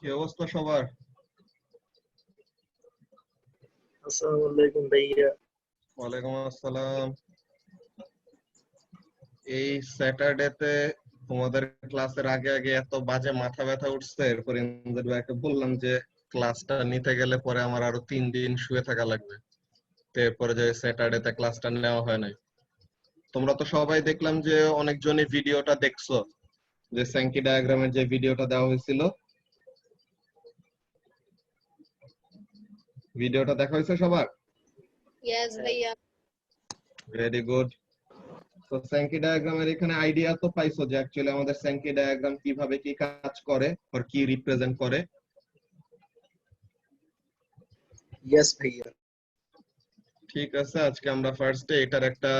কি অবস্থা সবার? আসসালামু আলাইকুম ভাইয়া। ওয়ালাইকুম আসসালাম। এই স্যাটারডেতে তোমাদের ক্লাসের আগে আগে এত বাজে মাথা ব্যথা উঠছে, এরপর ইন্দ্র ভাইকে বললাম যে ক্লাসটা নিতে গেলে পরে আমার আরো 3 দিন শুয়ে থাকা লাগবে। তো এরপরে যে স্যাটারডেতে ক্লাসটা নেওয়া হয় নাই। তোমরা তো সবাই দেখলাম যে অনেকজনই ভিডিওটা দেখছো, যে স্যাঙ্কি ডায়াগ্রামের যে ভিডিওটা দেওয়া হয়েছিল। ভিডিওটা দেখা হয়েছে সবার? Yes, ভাইয়া। Very good. তো স্যাঙ্কি ডায়াগ্রামের এখানে আইডিয়া তো পাইছো যে অ্যাকচুয়ালি আমাদের স্যাঙ্কি ডায়াগ্রাম কিভাবে কি কাজ করে আর কি রিপ্রেজেন্ট করে। ইয়েস ভাইয়া। ঠিক আছে, আজকে আমরা ফার্স্টে এটার একটা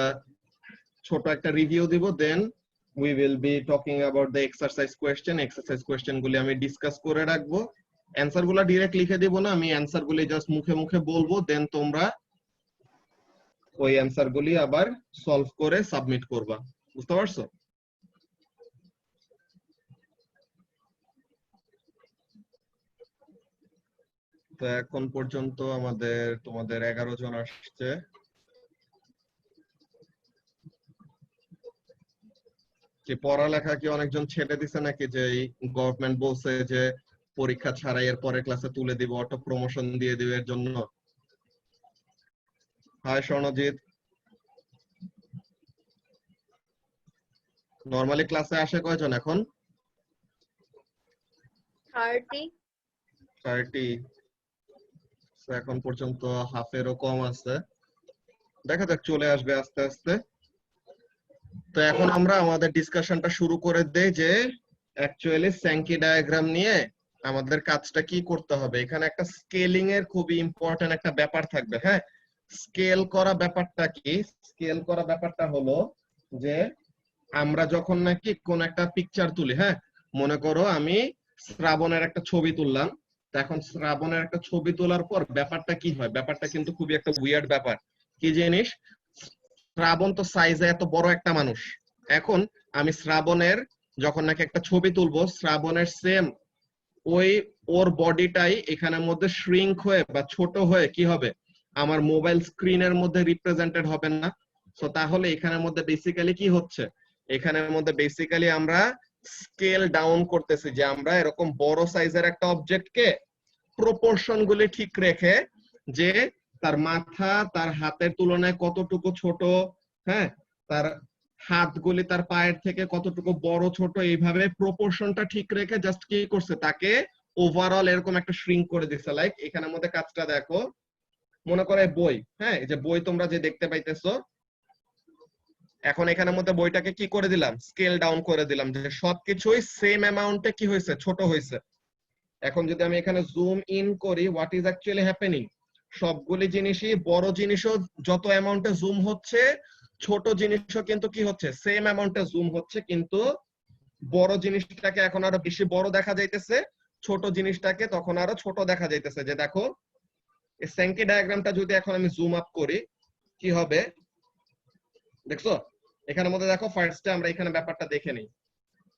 ছোট একটা রিভিউ দিব, then we will be talking about the exercise question. Exercise question গুলি আমি ডিসকাস করে রাখবো, অ্যানসার গুলা ডিরেক্ট লিখে দিব না, আমি অ্যানসার গুলি জাস্ট মুখে মুখে বলবো, দেন তোমরা ওই অ্যানসার গুলি আবার সলভ করে সাবমিট করবা। বুঝতে পারছো? তো এখন পর্যন্ত তোমাদের 11 জন আসছে। কি পড়ালেখা কি অনেকজন ছেড়ে দিছে নাকি, যে গভর্নমেন্ট বলছে যে পরীক্ষা ছাড়াই এর পরে ক্লাসে তুলে দিব, অটো প্রমোশন দিয়ে দিবে এর জন্য? হাই স্বর্ণজিৎ। নরমালি ক্লাসে আসে কয়জন এখন? 30। 30। এখন পর্যন্ত হাফেরও কম আছে, দেখা যাক চলে আসবে আস্তে আস্তে। তো এখন আমরা আমাদের ডিসকাশনটা শুরু করে দেই যে অ্যাকচুয়ালি স্যাঙ্কি ডায়াগ্রাম নিয়ে আমাদের কাজটা কি করতে হবে। এখানে একটা স্কেলিং এর খুবই ইম্পর্টেন্ট একটা ব্যাপার থাকবে। হ্যাঁ, স্কেল করা ব্যাপারটা কি? স্কেল করা ব্যাপারটা হলো যে আমরা যখন নাকি কোন একটা পিকচার তুলি, হ্যাঁ, মনে করো আমি শ্রাবণের একটা ছবি তুললাম। এখন শ্রাবণের একটা ছবি তোলার পর ব্যাপারটা কি হয়? ব্যাপারটা কিন্তু খুবই একটা উইয়ার্ড ব্যাপার। কি জিনিস? শ্রাবণ তো সাইজে এত বড় একটা মানুষ। এখন আমি শ্রাবণের যখন নাকি একটা ছবি তুলবো, শ্রাবণের সেম ওই ওর বডিটাই এখানের মধ্যে শ্রিঙ্ক হয়ে বা ছোট হয়ে কি হবে, আমার মোবাইল স্ক্রিনের মধ্যে রিপ্রেজেন্টেড হবে না? সো তাহলে এখানের মধ্যে বেসিক্যালি কি হচ্ছে, এখানের মধ্যে বেসিক্যালি আমরা স্কেল ডাউন করতেছি, যে আমরা এরকম বড় সাইজের একটা অবজেক্টকে প্রপোর্শন গুলি ঠিক রেখে, যে তার মাথা তার হাতের তুলনায় কতটুকু ছোট, হ্যাঁ, তার হাতগুলি তার পায়ের থেকে কতটুকু বড় ছোট, এইভাবে প্রপোর্শনটা ঠিক রেখে জাস্ট কি করছে, তাকে ওভারঅল এরকম একটা শ্রিঙ্ক করে দিচ্ছে। লাইক এখানের মধ্যে কাজটা দেখো, মনে করে বই, হ্যাঁ, এই যে বই তোমরা যে দেখতে পাইতেছো, এখন এখানের মধ্যে বইটাকে কি করে দিলাম, স্কেল ডাউন করে দিলাম, যে সবকিছুই সেম অ্যামাউন্টে কি হয়েছে, ছোট হয়েছে। এখন যদি আমি এখানে জুম ইন করি, হোয়াট ইজ অ্যাকচুয়ালি হ্যাপেনিং, সবগুলি জিনিসই, বড় জিনিসও যত অ্যামাউন্টে জুম হচ্ছে, ছোট জিনিসও কিন্তু কি হচ্ছে, সেম অ্যামাউন্টে জুম হচ্ছে, কিন্তু বড় জিনিসটাকে এখন আরো বেশি বড় দেখা যাইতেছে, ছোট জিনিসটাকে তখন আরো ছোট দেখা যাইতেছে। যে দেখো এই স্যাঙ্কি ডায়াগ্রামটা যদি এখন আমি জুম আপ করি, কি হবে দেখছো? এখানের মধ্যে দেখো, ফার্স্টে আমরা এখানে ব্যাপারটা দেখে নিই।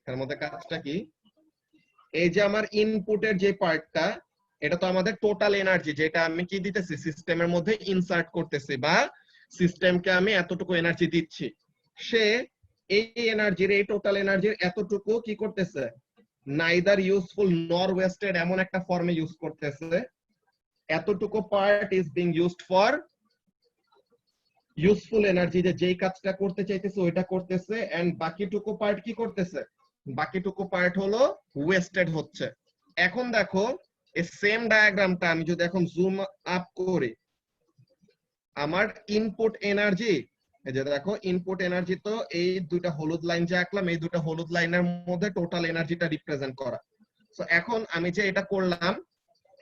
এখানের মধ্যে কাজটা কি, এই যে আমার ইনপুটের যে পার্টটা, এটা তো আমাদের টোটাল এনার্জি, যেটা আমি কি দিতেছি, সিস্টেমের মধ্যে ইনসার্ট করতেছি, বা সিস্টেমকে আমি এতটুকু এনার্জি দিচ্ছি। সে এই এনার্জির, এই টোটাল এনার্জির এতটুকু কি করতেছে, নাইদার ইউজফুল নর ওয়েস্টেড এমন একটা ফর্মে ইউজ করতেছে। এতটুকু part is being used for useful energy, যে যেই কাজটা করতে চাইতেছে ওইটা করতেছে, এন্ড বাকিটুকু পার্ট কি করতেছে, বাকিটুকু পার্ট হলো ওয়েস্টেড হচ্ছে। এখন দেখো এই সেম ডায়াগ্রামটা আমি যদি এখন জুম আপ করি, আমার ইনপুট এনার্জি, এই যে দেখো ইনপুট এনার্জি, তো এই দুইটা হলুদ লাইন যে আঁকলাম, এই দুটো হলুদ লাইনের মধ্যে টোটাল এনার্জিটা রিপ্রেজেন্ট করা। সো এখন আমি যে এটা করলাম,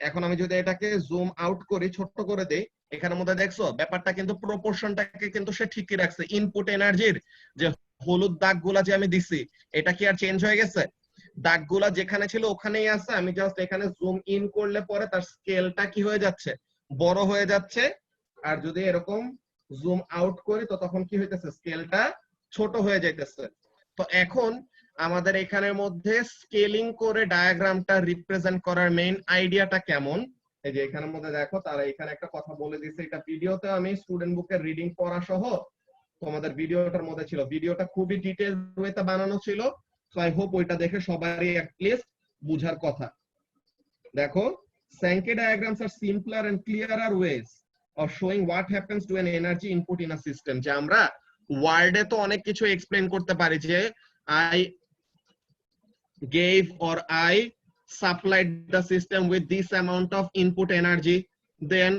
এখন আমি যদি এটাকে জুম আউট করি, ছোট করে দেই, এখানের মধ্যে দেখছো ব্যাপারটা কিন্তু প্রপোর্শনটাকে কিন্তু সে ঠিকই রাখছে। ইনপুট এনার্জির যে হলুদ দাগগুলা যে আমি দিছি, এটা কি আর চেঞ্জ হয়ে গেছে? দাগগুলা যেখানে ছিল ওখানেই আছে, আমি জাস্ট এখানে জুম ইন করলে পরে তার স্কেলটা কি হয়ে যাচ্ছে, বড় হয়ে যাচ্ছে। আর যদি এরকম জুম আউট করি, তো তখন কি হইতেছে, স্কেলটা ছোট হয়ে যাইতেছে। তো এখন আমাদের এখানের মধ্যে স্কেলিং করে ডায়াগ্রামটা রিপ্রেজেন্ট করার মেইন আইডিয়াটা কেমন, এই যে এখানের মধ্যে দেখো তারা এখানে একটা কথা বলে দিয়েছে, এটা ভিডিওতে আমি স্টুডেন্ট বুকের রিডিং পড়া সহ তোমাদের ভিডিওটার মধ্যে ছিল, ভিডিওটা খুবই ডিটেইল ওয়েতে বানানো ছিল, সো আই হোপ ওইটা দেখে সবারই অ্যাটলিস্ট বুঝার কথা। দেখো, Sankey diagrams are simpler and clearer ways of showing what happens to an energy input in a system। যে আমরা ওয়ার্ডে তো অনেক কিছু এক্সপ্লেন করতে পারি, যে I gave or I supplied the system with this amount of input energy, then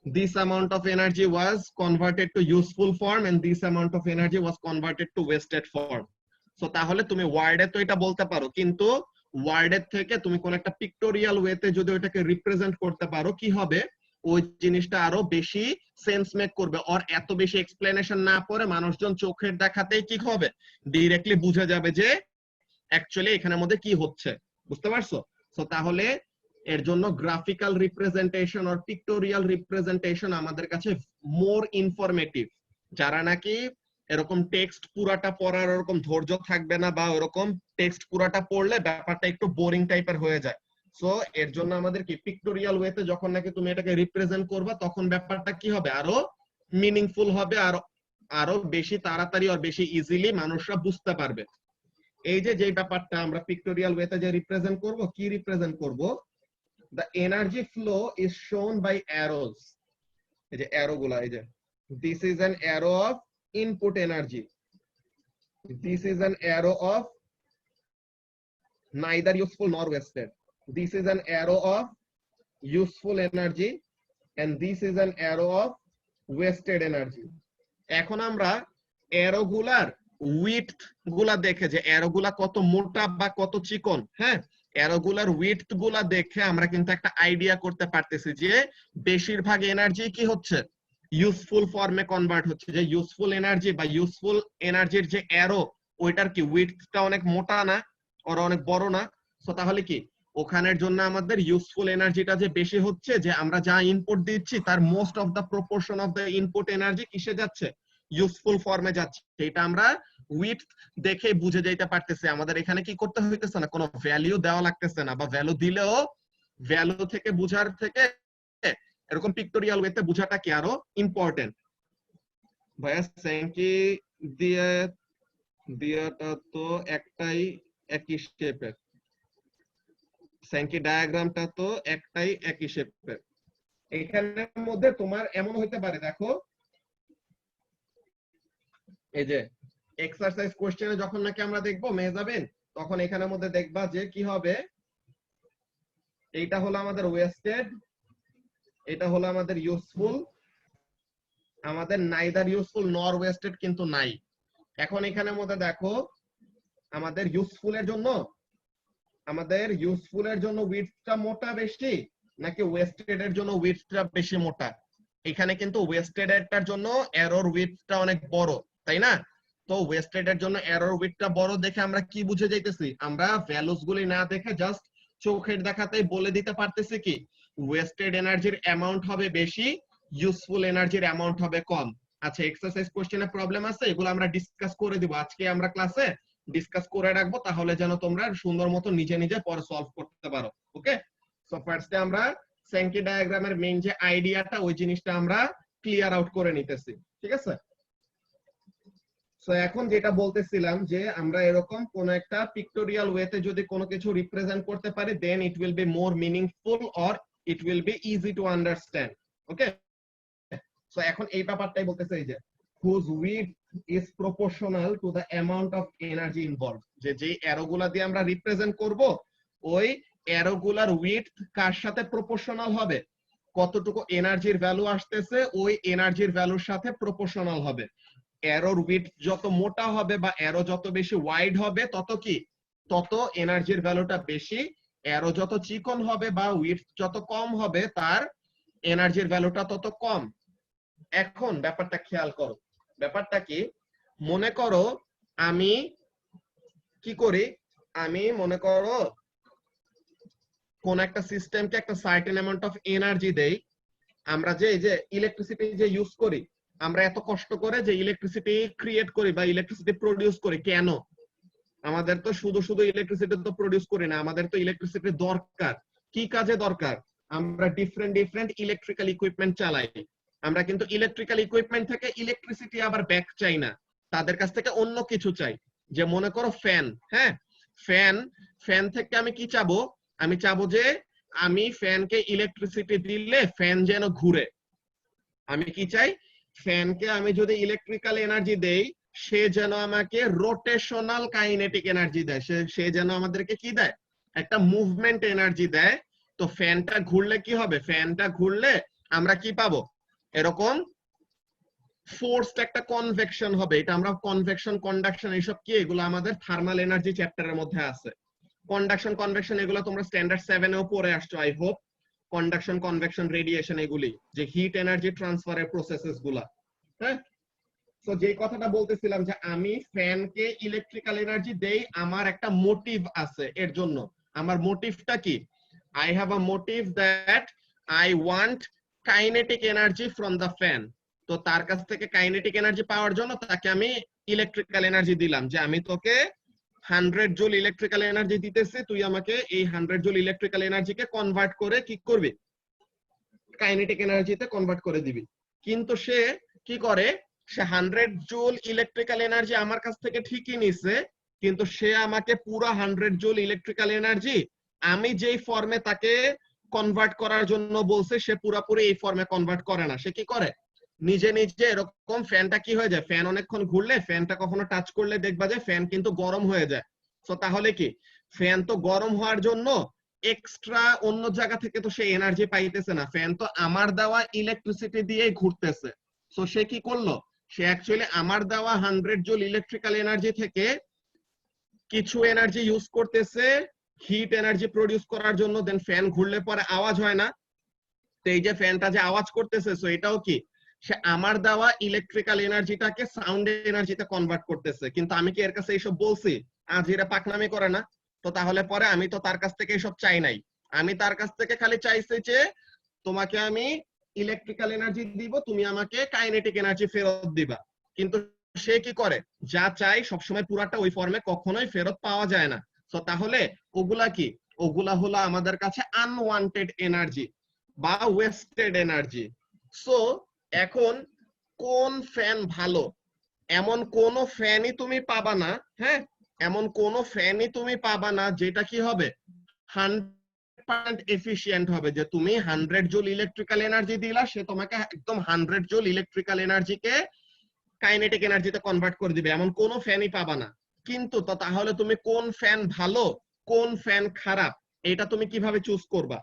this amount of energy was converted to useful form and this amount of energy was converted to wasted form। So তাহলে তুমি ওয়ার্ডে তো এটা বলতে পারো, কিন্তু ওয়ার্ডের থেকে তুমি কোন একটা পিক্টোরিয়াল ওয়েতে যদি ওটাকে রিপ্রেজেন্ট করতে পারো, কি হবে, ওই জিনিসটা আরো বেশি সেন্স মেক করবে। আর এত বেশি এক্সপ্লেনেশন না পড়ে মানুষজন চোখের দেখাতেই কি হবে, ডাইরেক্টলি বুঝে যাবে যে অ্যাকচুয়ালি এখানের মধ্যে কি হচ্ছে, বুঝতে পারছো? সো তাহলে এর জন্য গ্রাফিক্যাল রিপ্রেজেন্টেশন আর পিক্টোরিয়াল রিপ্রেজেন্টেশন আমাদের কাছে মোর ইনফরমেটিভ। যারা নাকি এরকম টেক্সট পুরাটা পড়ার ওরকম ধৈর্য থাকবে না, বা ওরকম টেক্সট পুরাটা পড়লে ব্যাপারটা একটু বোরিং টাইপের হয়ে যায়, সো এর জন্য আমাদের কি পিক্টোরিয়াল ওয়েতে যখন নাকি তুমি এটাকে রিপ্রেজেন্ট করবা, তখন ব্যাপারটা কি হবে, আরো মিনিংফুল হবে, আর আরো বেশি তাড়াতাড়ি আর বেশি ইজিলি মানুষরা বুঝতে পারবে। এই যে যে ব্যাপারটা আমরা পিক্টোরিয়াল ওয়েতে যে রিপ্রেজেন্ট করব, কি রিপ্রেজেন্ট করব, the energy flow is shown by arrows। এই যে অ্যারো গুলা, এই যে this is an arrow of input energy, this is an arrow of neither useful nor wasted, this is an arrow of useful energy and this is an arrow of wasted energy। এখন আমরা arrow গুলার width গুলা দেখে, যে arrow গুলা কত মোটা বা কত চিকন, হ্যাঁ, অ্যারোগুলার উইডথ গুলা দেখে আমরা কিন্তু একটা আইডিয়া করতে পারতেছি যে বেশিরভাগ এনার্জি কি হচ্ছে, ইউজফুল ফর্মে কনভার্ট হচ্ছে। যে ইউজফুল এনার্জি বা ইউজফুল এনার্জির যে অ্যারো, ওইটার কি উইডথটা অনেক মোটা না, ওর অনেক বড় না, সো তাহলে কি ওখানের জন্য আমাদের ইউজফুল এনার্জিটা যে বেশি হচ্ছে, যে আমরা যা ইনপুট দিচ্ছি তার most of the proportion of the input energy কিসে যাচ্ছে, ইউজফুল ফর্মে যাচ্ছে। এটা আমরা উইডথ দেখে বুঝে যাইতে পারতেছি। আমাদের এখানে কি করতে হইতেছে না, কোনো ভ্যালু দেওয়া লাগতেছে না, বা ভ্যালু দিলেও ভ্যালু থেকে বুঝার থেকে এরকম পিক্টোরিয়াল ওয়েতে বুঝাটা কি আরো ইম্পর্টেন্ট। ভাইয়া স্যাঙ্কি দিয়াটা তো একটাই, একই শেপের, স্যাঙ্কি ডায়াগ্রামটা তো একটাই একই শেপের। এখানের মধ্যে তোমার এমন হইতে পারে, দেখো এই যে এক্সারসাইজ কোশ্চেনে যখন নাকি আমরা দেখবো মেজাবেন, তখন এখানের মধ্যে দেখবা যে কি হবে, এইটা হলো আমাদের ওয়েস্টেড, এটা হলো আমাদের ইউজফুল, আমাদের নাইদার ইউজফুল নর ওয়েস্টেড কিন্তু নাই। এখন এখানের মধ্যে দেখো আমাদের ইউজফুলের জন্য উইডথটা মোটা বেশি নাকি ওয়েস্টেড এর জন্য উইডথটা বেশি মোটা। এখানে কিন্তু ওয়েস্টেড এরটার জন্য এরর উইডথটা অনেক বড়, তাই না? তো ওয়েস্টেড এর জন্য এরর উইডথটা বড় দেখে আমরা কি বুঝে যাইতেছি, আমরা ভ্যালুস গুলি না দেখে জাস্ট চোখের দেখাতেই বলে দিতে পারতেছি কি ওয়েস্টেড এনার্জির অ্যামাউন্ট হবে বেশি, ইউজফুল এনার্জির অ্যামাউন্ট হবে কম। আচ্ছা, এক্সারসাইজ কোশ্চেনে প্রবলেম আছে, এগুলো আমরা ডিসকাস করে দিব আজকে, আমরা ক্লাসে ডিসকাস করে রাখবো, তাহলে যেন তোমরা সুন্দর মতো নিজে নিজে পরে সলভ করতে পারো। ওকে, সো ফার্স্টে আমরা স্যাঙ্কি ডায়াগ্রামের মেইন যে আইডিয়াটা, ওই জিনিসটা আমরা ক্লিয়ার আউট করে নিতেছি, ঠিক আছে? সো এখন যেটা বলতেছিলাম, যে আমরা এরকম কোন একটা পিক্টোরিয়াল ওয়েতে যদি কোনো কিছু রিপ্রেজেন্ট করতে পারি, then it will be more meaningful or it will be easy to understand. Okay, so এখন এই ব্যাপারটাই বলতেছে, এই যে whose width is proportional to the amount of energy involved। যে অ্যারোগুলা দিয়ে আমরা রিপ্রেজেন্ট করব, ওই অ্যারোগুলার উইডথ কার সাথে প্রপোর্শনাল হবে, কতটুকু এনার্জির ভ্যালু আসতেছে ওই এনার্জির ভ্যালুর সাথে প্রপোর্শনাল হবে। অ্যারোর উইডথ যত মোটা হবে বা অ্যারো যত বেশি ওয়াইড হবে, তত এনার্জির ভ্যালুটা বেশি। অ্যারো যত চিকন হবে বা উইডথ যত কম হবে, তার এনার্জির ভ্যালুটা তত কম। এখন ব্যাপারটা খেয়াল করো, ব্যাপারটা কি, মনে করো আমি কি করি, আমি মনে করো কোন একটা সিস্টেমকে একটা সার্টেন অ্যামাউন্ট অফ এনার্জি দেই। আমরা যে এই যে ইলেকট্রিসিটি যে ইউজ করি, আমরা এত কষ্ট করে যে ইলেকট্রিসিটি ক্রিয়েট করি বা ইলেকট্রিসিটি প্রডিউস করি, কেন? আমাদের তো শুধু শুধু ইলেকট্রিসিটি তো প্রডিউস করি না, আমাদের তো ইলেকট্রিসিটি দরকার। কি কাজে দরকার? আমরা ডিফারেন্ট ইলেকট্রিক্যাল ইকুইপমেন্ট চালাই। আমরা কিন্তু ইলেকট্রিক্যাল ইকুইপমেন্ট থেকে ইলেকট্রিসিটি আবার ব্যাক চাই না, তাদের কাছ থেকে অন্য কিছু চাই। যে মনে করো ফ্যান, হ্যাঁ, ফ্যান থেকে আমি কি চাবো? আমি চাবো যে আমি ফ্যানকে ইলেকট্রিসিটি দিলে ফ্যান যেন ঘুরে। আমি কি চাই? ফ্যানকে আমি যদি ইলেকট্রিক্যাল এনার্জি দেই, সে যেন আমাকে রোটেশনাল কাইনেটিক এনার্জি দেয়, সে যেন আমাদেরকে কি দেয়? একটা মুভমেন্ট এনার্জি দেয়। তো ফ্যানটা ঘুরলে কি হবে? ফ্যানটা ঘুরলে আমরা কি পাবো? এরকম ফোর্সড একটা কনভেকশন হবে। এটা আমরা কনভেকশন, কন্ডাকশন, এইসব কি, এগুলো আমাদের থার্মাল এনার্জি চ্যাপ্টারের মধ্যে আছে। কন্ডাকশন, কনভেকশন এগুলো তোমরা স্ট্যান্ডার্ড 7 এও পড়ে আসছো I hope. Conduction, convection, radiation, এগুলি যে হিট এনার্জি ট্রান্সফারের প্রসেসেস গুলা, হ্যাঁ। তো যে কথাটা বলতেছিলাম যে আমি ফ্যানকে ইলেকট্রিক্যাল এনার্জি দেই, আমার একটা মোটিভ আছে এর জন্য। আমার মোটিভটা কি? I have a motive that I want kinetic energy from the fan. তো তার কাছ থেকে কাইনেটিক এনার্জি পাওয়ার জন্য তাকে আমি ইলেকট্রিক্যাল এনার্জি দিলাম, যে আমি তোকে 100 জুল ইলেকট্রিক্যাল এনার্জি দিতেছি, তুই আমাকে এই 100 জুল ইলেকট্রিক্যাল এনার্জিকে কনভার্ট করে কি করবি? কাইনেটিক এনার্জিতে কনভার্ট করে দিবি। কিন্তু সে কি করে? সে 100 জুল ইলেকট্রিক্যাল এনার্জি আমার কাছ থেকে ঠিকই নিছে, কিন্তু সে আমাকে পুরো 100 জুল ইলেকট্রিক্যাল এনার্জি আমি যেই ফর্মে তাকে কনভার্ট করার জন্য বলছে, সে পুরোপুরি এই ফর্মে কনভার্ট করে না। সে কি করে? নিজে নিজে এরকম ফ্যানটা কি হয়ে যায়? ফ্যান অনেকক্ষণ ঘুরলে, ফ্যানটা কখনো টাচ করলে দেখবা যে ফ্যান কিন্তু গরম হয়ে যায়। তো তাহলে কি, ফ্যান তো গরম হওয়ার জন্য এক্সট্রা অন্য জায়গা থেকে তো সে এনার্জি পাইতেছে না, ফ্যান তো আমার দেওয়া ইলেকট্রিসিটি দিয়েই ঘুরতেছে। সো সে কি করলো? সে অ্যাকচুয়ালি আমার দেওয়া 100 জুল ইলেকট্রিক্যাল এনার্জি থেকে কিছু এনার্জি ইউজ করতেছে হিট এনার্জি প্রডিউস করার জন্য। দেন ফ্যান ঘুরলে পরে আওয়াজ হয় না, তো এই যে ফ্যানটা যে আওয়াজ করতেছে, সো এটাও কি, সে আমার দেওয়া ইলেকট্রিক্যাল এনার্জিটাকে সাউন্ড এনার্জিতে কনভার্ট করতেছে। কিন্তু আমি কি এর কাছে এইসব বলছি? আজ এরা পাকনামি করে না। তো তাহলে পরে আমি তো তার কাছ থেকে এইসব চাই নাই, আমি তার কাছ থেকে খালি চাইছি যে তোমাকে আমি ইলেকট্রিক্যাল এনার্জি দিব, তুমি আমাকে কাইনেটিক এনার্জি ফেরত দিবা। কিন্তু সে কি করে? যা চাই সবসময় পুরাটা ওই ফর্মে কখনোই ফেরত পাওয়া যায় না। তো তাহলে ওগুলা কি? ওগুলা হলো আমাদের কাছে আনওয়ান্টেড এনার্জি বা ওয়েস্টেড এনার্জি। সো এখন কোন ফ্যান ভালো? এমন কোন ফ্যানই তুমি পাবা না, হ্যাঁ, এমন কোন ফ্যানই তুমি পাবা না যেটা কি হবে 100% এফিশিয়েন্ট হবে, যে তুমি 100 জুল ইলেকট্রিক্যাল এনার্জি দিলা, সে তোমাকে একদম 100 জুল ইলেকট্রিক্যাল এনার্জিকে কাইনেটিক এনার্জিতে কনভার্ট করে দিবে, এমন কোন ফ্যানই পাবা না। কিন্তু তো তাহলে তুমি কোন ফ্যান ভালো, কোন ফ্যান খারাপ, এটা তুমি কিভাবে চুজ করবা?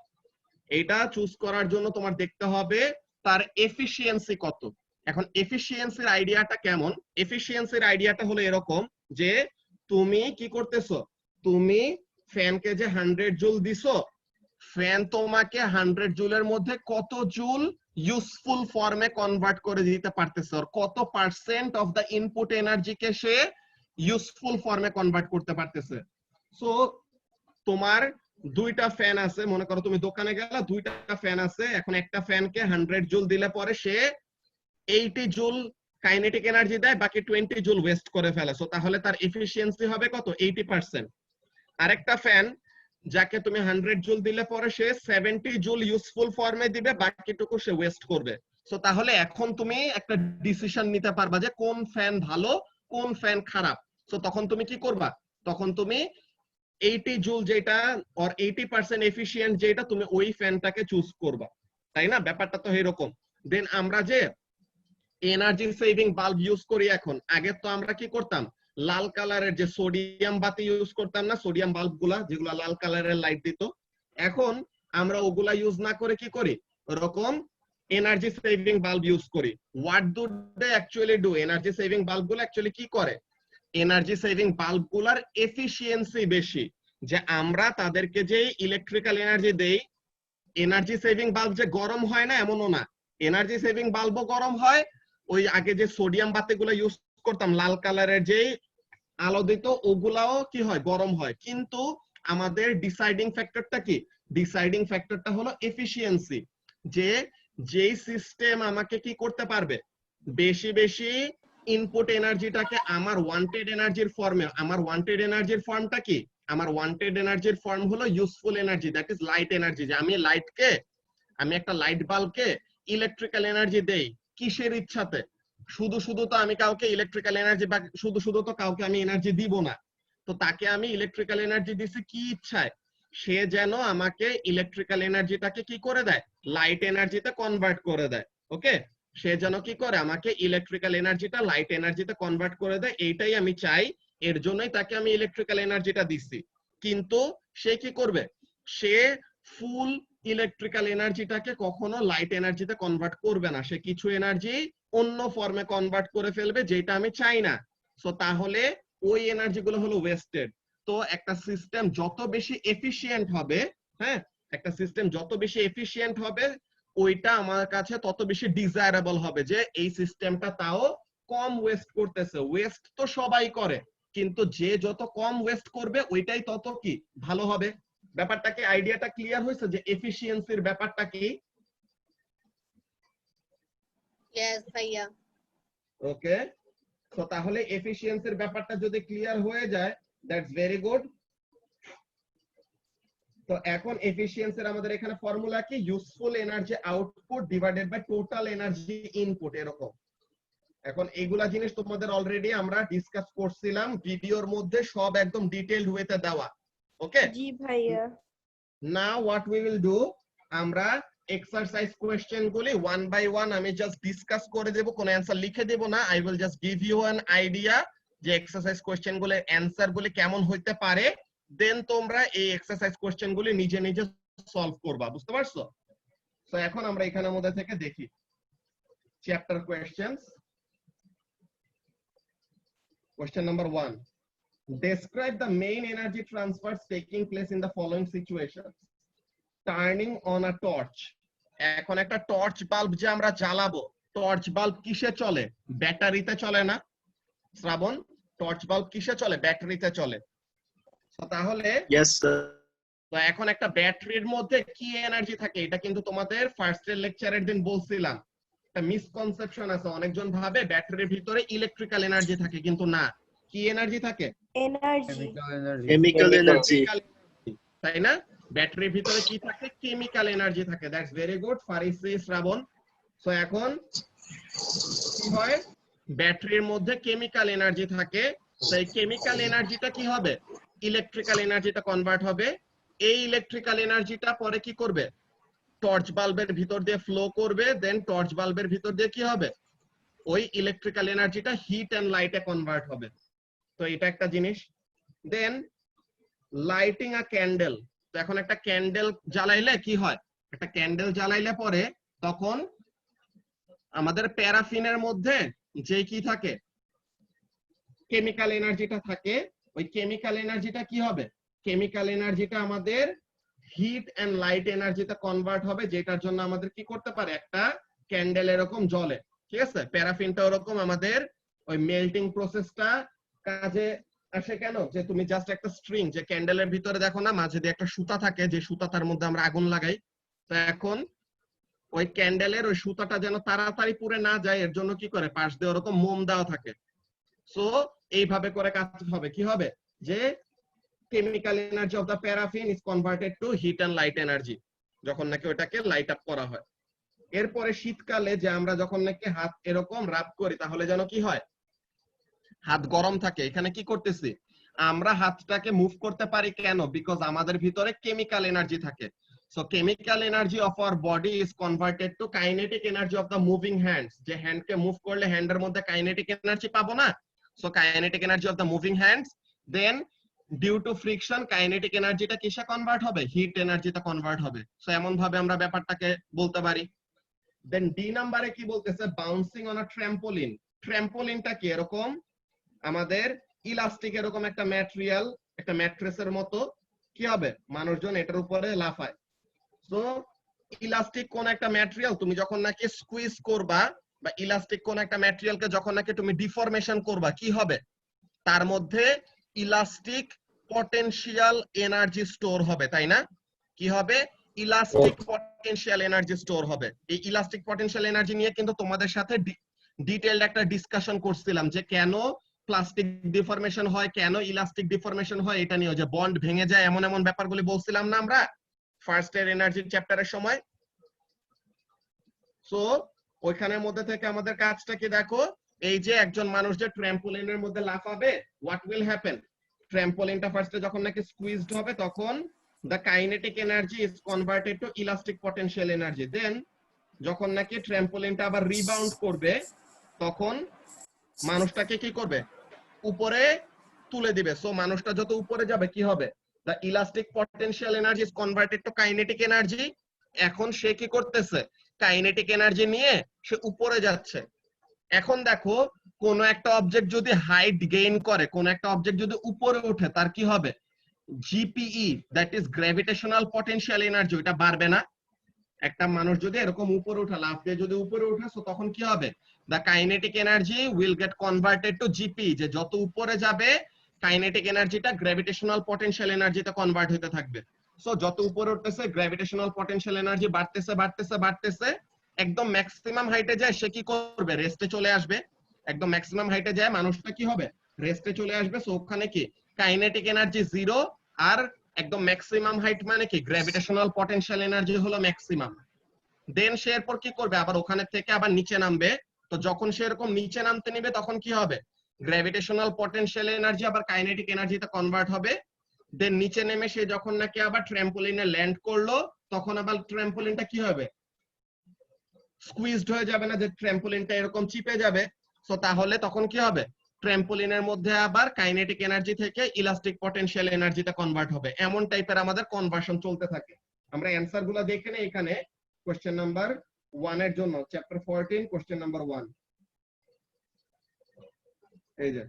এটা চুজ করার জন্য তোমার দেখতে হবে তার এফিশিয়েন্সি কত। এখন এফিশিয়েন্সির আইডিয়াটা কেমন? এফিশিয়েন্সির আইডিয়াটা হলো এরকম যে তুমি কি করতেছো? তুমি ফ্যানকে যে 100 জুল দিছো, ফ্যান তোমাকে 100 জুলের মধ্যে কত জুল ইউজফুল ফর্মে কনভার্ট করে দিতে পারতেছে, আর কত পার্সেন্ট অফ দা ইনপুট এনার্জিকে সে ইউজফুল ফর্মে কনভার্ট করতে পারতেছে। সো তোমার দুইটা ফ্যান আছে, মনে করো তুমি দোকানে গেলা, দুইটা ফ্যান আছে। এখন একটা ফ্যানকে 100 জুল দিলে পরে সে 80 জুল কাইনেটিক এনার্জি দেয়, বাকি 20 জুল ওয়েস্ট করে ফেলে। সো তাহলে তার এফিশিয়েন্সি হবে কত? 80%। আরেকটা ফ্যান যাকে তুমি 100 জুল দিলে পরে সে 70 জুল ইউজফুল ফর্মে দিবে, বাকিটুকু সে ওয়েস্ট করবে। সো তাহলে এখন তুমি একটা ডিসিশন নিতে পারবা যে কোন ফ্যান ভালো, কোন ফ্যান খারাপ। সো তখন তুমি কি করবা? তখন তুমি 80 জুল যেটা আর 80% এফিশিয়েন্ট যেটা, তুমি ওই ফ্যানটাকে চুজ করবা, তাই না? ব্যাপারটা তো এরকম। দেন আমরা যে এনার্জি সেভিং বাল্ব ইউজ করি এখন, আগে তো আমরা কি করতাম? লাল কালারের যে সোডিয়াম বাতি ইউজ করতাম না, সোডিয়াম বাল্ব গুলা যেগুলা লাল কালারের লাইট দিত। এখন আমরা ওগুলা ইউজ না করে কি করি? ওরকম এনার্জি সেভিং বাল্ব ইউজ করি। What do they actually do? Energy saving bulb গুলো অ্যাকচুয়ালি কি করে? এনার্জি সেভিং বাল্ব গুলার এফিশিয়েন্সি বেশি। যে আমরা তাদেরকে যে ইলেকট্রিক্যাল এনার্জি দেই, এনার্জি সেভিং বাল্ব যে গরম হয় না এমনও না, এনার্জি সেভিং বাল্বও গরম হয়। ওই আগে যে সোডিয়াম বাতিগুলো ইউজ করতাম লাল কালারের যে আলো দিত, ওগুলাও কি হয়? গরম হয়। কিন্তু আমাদের ডিসাইডিং ফ্যাক্টরটা কি? ডিসাইডিং ফ্যাক্টরটা হলো এফিশিয়েন্সি। যে যেই সিস্টেম আমাকে কি করতে পারবে? বেশি বেশি ইনপুট এনার্জিটাকে আমার ওয়ান্টেড এনার্জির ফর্মে, আমার ওয়ান্টেড এনার্জির ফর্মটা কি, আমার ওয়ান্টেড এনার্জির ফর্ম হলো useful energy, that is light energy. যে আমি একটা লাইট বাল্বকে ইলেকট্রিক্যাল এনার্জি দেই কিসের ইচ্ছাতে? শুধু শুধু তো আমি কাউকে ইলেকট্রিক্যাল এনার্জি বা শুধু শুধু তো কাউকে আমি এনার্জি দিব না। তো তাকে আমি ইলেকট্রিক্যাল এনার্জি দিছি কি ইচ্ছায়? সে যেন আমাকে ইলেকট্রিক্যাল এনার্জিটাকে কি করে দেয়, লাইট এনার্জিতে কনভার্ট করে দেয়। ওকে, সে যেন কি করে আমাকে ইলেকট্রিক্যাল এনার্জিটা লাইট এনার্জিতে কনভার্ট করে দেয়, এইটাই আমি চাই। এর জন্যই তাকে আমি ইলেকট্রিক্যাল এনার্জিটা দিচ্ছি। কিন্তু সে কি করবে, সে ফুল ইলেকট্রিক্যাল এনার্জিটাকে কখনো লাইট এনার্জিতে কনভার্ট করবে না, সে কিছু এনার্জি অন্য ফর্মে কনভার্ট করে ফেলবে যেটা আমি চাই না। সো তাহলে ওই এনার্জি গুলো হলো ওয়েস্টেড। তো একটা সিস্টেম যত বেশি এফিশিয়েন্ট হবে, হ্যাঁ, একটা সিস্টেম যত বেশি এফিশিয়েন্ট হবে ওইটা আমার কাছে তত বেশি ডিজায়ারেবল হবে, যে এই সিস্টেমটা তাও কম ওয়েস্ট করতেছে। ওয়েস্ট তো সবাই করে, কিন্তু যে যত কম ওয়েস্ট করবে ওইটাই তত কি ভালো হবে। ব্যাপারটা কি, আইডিয়াটা ক্লিয়ার হয়েছে যে এফিশিয়েন্সির ব্যাপারটা কি? Yes, ভাইয়া। ওকে, তো তাহলে এফিশিয়েন্সির ব্যাপারটা যদি ক্লিয়ার হয়ে যায়, দ্যাটস ভেরি গুড। তো এখন এফিশিয়েন্সির আমাদের এখানে ফর্মুলা কি, useful energy output divided by total energy input, এরকম। এখন এইগুলা জিনিস তোমাদের অলরেডি আমরা ডিসকাস করছিলাম ভিডিওর মধ্যে, সব একদম ডিটেইলড ওয়েতে দেওয়া। ওকে, জি ভাইয়া। Now what we will do, আমরা এক্সারসাইজ কোশ্চেন গুলি ওয়ান বাই ওয়ান আমি জাস্ট ডিসকাস করে দেব, কোনো অ্যানসার লিখে দেব না। I will just give you an idea যে এক্সারসাইজ কোশ্চেন গুলোর অ্যানসার গুলি কেমন হইতে পারে, দেন তোমরা এই এক্সারসাইজ কোশ্চেন গুলি নিজে নিজে সলভ করবা, বুঝতে পারছো? তো এখন আমরা এখানের মধ্যে থেকে দেখি chapter questions. Question number 1. Describe the main energy transfers taking place in the following situations. Turning on a torch. এখন একটা টর্চ বাল্ব যে আমরা জ্বালাবো, টর্চ বাল্ব কিসে চলে? ব্যাটারিতে চলে না শ্রাবণ? টর্চ বাল্ব কিসে চলে? ব্যাটারিতে চলে। তো তাহলে Yes, sir. তো এখন একটা ব্যাটারির মধ্যে কি এনার্জি থাকে, এটা কিন্তু তোমাদের ফার্স্ট এর লেকচারের দিন বলছিলাম। একটা মিসকনসেপশন আছে, অনেকজন ভাবে ব্যাটারির ভিতরে ইলেকট্রিক্যাল এনার্জি থাকে, কিন্তু না। কি এনার্জি থাকে? এনার্জি। Chemical energy. তাই না? ব্যাটারির ভিতরে কি থাকে? কেমিক্যাল এনার্জি থাকে। That's very good Farisi Shrabon. So এখন কি হয়, ব্যাটারির মধ্যে কেমিক্যাল এনার্জি থাকে, তো এই কেমিক্যাল এনার্জিটা কি হবে, ইলেকট্রিক্যাল এনার্জিটা কনভার্ট হবে। এই ইলেকট্রিক্যাল এনার্জিটা পরে কি করবে, টর্চ বাল্বের ভিতর দিয়ে ফ্লো করবে, দেন টর্চ বাল্বের ভিতর দিয়ে কি হবে, ওই ইলেকট্রিক্যাল এনার্জিটা হিট এন্ড লাইটে কনভার্ট হবে। তো এটা একটা জিনিস। দেন লাইটিং আ ক্যান্ডেল। তো এখন একটা ক্যান্ডেল জ্বালাইলে কি হয়, একটা ক্যান্ডেল জ্বালাইলে পরে তখন আমাদের প্যারাফিনের মধ্যে যে কি থাকে, কেমিক্যাল এনার্জিটা থাকে, ওই কেমিক্যাল এনার্জিটা কি হবে, কেমিক্যাল এনার্জিটা আমাদের হিট এন্ড লাইট এনার্জিতে কনভার্ট হবে, যেটার জন্য আমাদের কি করতে পারে, একটা ক্যান্ডেল এরকম জ্বলে। ঠিক আছে, প্যারাফিনটা ওরকম আমাদের ওই মেল্টিং প্রসেসটা কাজে আসে। কেন, যে তুমি জাস্ট একটা স্ট্রিং, যে ক্যান্ডেলের ভিতরে দেখো না মাঝে দিয়ে একটা সুতা থাকে, যে সুতাটার মধ্যে আমরা আগুন লাগাই। তো এখন ওই ক্যান্ডেলের ওই সুতাটা যেন তাড়াতাড়ি পুড়ে না যায়, এর জন্য কি করে, পাশ দিয়ে ওরকম মোম দেওয়া থাকে। সো এইভাবে করে কাজ হবে, কি হবে, যে chemical energy of the paraffin is converted to heat and light energy, যখন নাকি ওটাকে লাইট আপ করা হয়। এরপরে শীতকালে যে আমরা যখন নাকি হাত এরকম রাব করি, তাহলে যেন কি হয়, হাত গরম থাকে। এখানে কি করতেছি, আমরা হাতটাকে মুভ করতে পারি কেন, বিকজ আমাদের ভিতরে কেমিক্যাল এনার্জি থাকে। So chemical energy of our body is converted to kinetic energy of the moving hands. যে হ্যান্ডকে মুভ করলে হ্যান্ডের মধ্যে কাইনেটিক এনার্জি পাবো না, so kinetic energy of the moving hands. Then due to friction kinetic এনার্জিটা কিসে convert হবে, heat এনার্জিতে convert হবে। সো এমন ভাবে আমরা ব্যাপারটাকে বলতে পারি। দেন ডি নাম্বারে কি বলতেছে, বাউন্সিং অন আ ট্র্যাম্পোলিন। ট্র্যাম্পোলিনটা কি, এরকম আমাদের ইলাস্টিক এরকম একটা ম্যাটেরিয়াল, একটা ম্যাট্রেসের মতো, কি হবে, মানুষজন এটার উপরে লাফায়। সো ইলাস্টিক কোন একটা ম্যাটেরিয়াল তুমি যখন নাকি স্কুইজ করবা, বা ইলাস্টিক কোন একটা ম্যাটেরিয়ালকে যখন নাকি তুমি ডিফরমেশন করবা, কি হবে, তার মধ্যে ইলাস্টিক পটেনশিয়াল এনার্জি স্টোর হবে, তাই না? কি হবে, ইলাস্টিক পটেনশিয়াল এনার্জি স্টোর হবে। এই ইলাস্টিক পটেনশিয়াল এনার্জি নিয়ে কিন্তু তোমাদের সাথে ডিটেইলড একটা ডিসকাশন করছিলাম যে কেন প্লাস্টিক ডিফরমেশন হয়, কেন ইলাস্টিক ডিফরমেশন হয়, এটা নিয়ে যে বন্ড ভেঙে যায় এমন এমন ব্যাপারগুলি বলছিলাম না আমরা ফার্স্ট ইয়ার এনার্জি চ্যাপ্টারের সময়। সো ওইখানের মধ্যে থেকে আমাদের কাজটা কি দেখো, এই যে একজন মানুষ যে ট্র্যাম্পোলিনের মধ্যে লাফাবে, হোয়াট উইল হ্যাপেন, ট্র্যাম্পোলিনটা ফার্স্টে যখন নাকি স্কুইজড হবে তখন the kinetic energy is converted to elastic potential energy, then যখন নাকি ট্র্যাম্পোলিনটা আবার রিবাউন্ড করবে তখন মানুষটাকে কি করবে, উপরে তুলে দিবে। সো মানুষটা যত উপরে যাবে কি হবে, the elastic potential energy is converted to kinetic energy। এখন সে কি করতেছে, কাইনেটিক এনার্জি নিয়ে সে উপরে যাচ্ছে। এখন দেখো কোন একটা অবজেক্ট যদি হাইট গেইন করে, কোন একটা অবজেক্ট যদি উপরে ওঠে, তার কি হবে, GPE that is gravitational potential energy, ওটা বাড়বে না। একটা মানুষ যদি এরকম উপরে ওঠে, লাফ দিয়ে যদি উপরে ওঠে, সো তখন কি হবে, the kinetic energy will get converted to GP, যে যত উপরে যাবে কাইনেটিক এনার্জিটা গ্র্যাভিটেশনাল পটেনশিয়াল এনার্জিতে কনভার্ট হতে থাকবে। সো যত উপরে উঠতেছে গ্র্যাভিটেশনাল পটেনশিয়াল এনার্জি বাড়তেছে বাড়তেছে বাড়তেছে, একদম ম্যাক্সিমাম হাইটে যায় সে কি করবে, রেস্টে চলে আসবে। একদম ম্যাক্সিমাম হাইটে যায় মানুষটা কি হবে, রেস্টে চলে আসবে। সো ওখানে কি কাইনেটিক এনার্জি জিরো, আর একদম ম্যাক্সিমাম হাইট মানে কি গ্র্যাভিটেশনাল পটেনশিয়াল এনার্জি হলো ম্যাক্সিমাম। দেন সে এরপর কি করবে, আবার ওখানে থেকে আবার নিচে নামবে। তো যখন সে এরকম নিচে নামতে নিবে তখন কি হবে, গ্র্যাভিটেশনাল পটেনশিয়াল এনার্জি আবার কাইনেটিক এনার্জিতে কনভার্ট হবে। দেন নিচে নেমে সে যখন নাকি আবার ট্র্যাম্পোলিনে ল্যান্ড করলো তখন আবার ট্র্যাম্পোলিনটা কি হবে, স্কুইজড হয়ে যাবে না, যে ট্র্যাম্পোলিনটা এরকম চিপে যাবে। সো তাহলে তখন কি হবে, ট্র্যাম্পোলিনের মধ্যে আবার কাইনেটিক এনার্জি থেকে ইলাস্টিক পটেনশিয়াল এনার্জিতে কনভার্ট হবে। এমন টাইপের আমাদের কনভার্সন চলতে থাকে। আমরা অ্যানসার গুলো দেখে নেই এখানে। কোশ্চেন নাম্বার 1 এর জন্য চ্যাপ্টার 14 কোশ্চেন নাম্বার 1, এই যে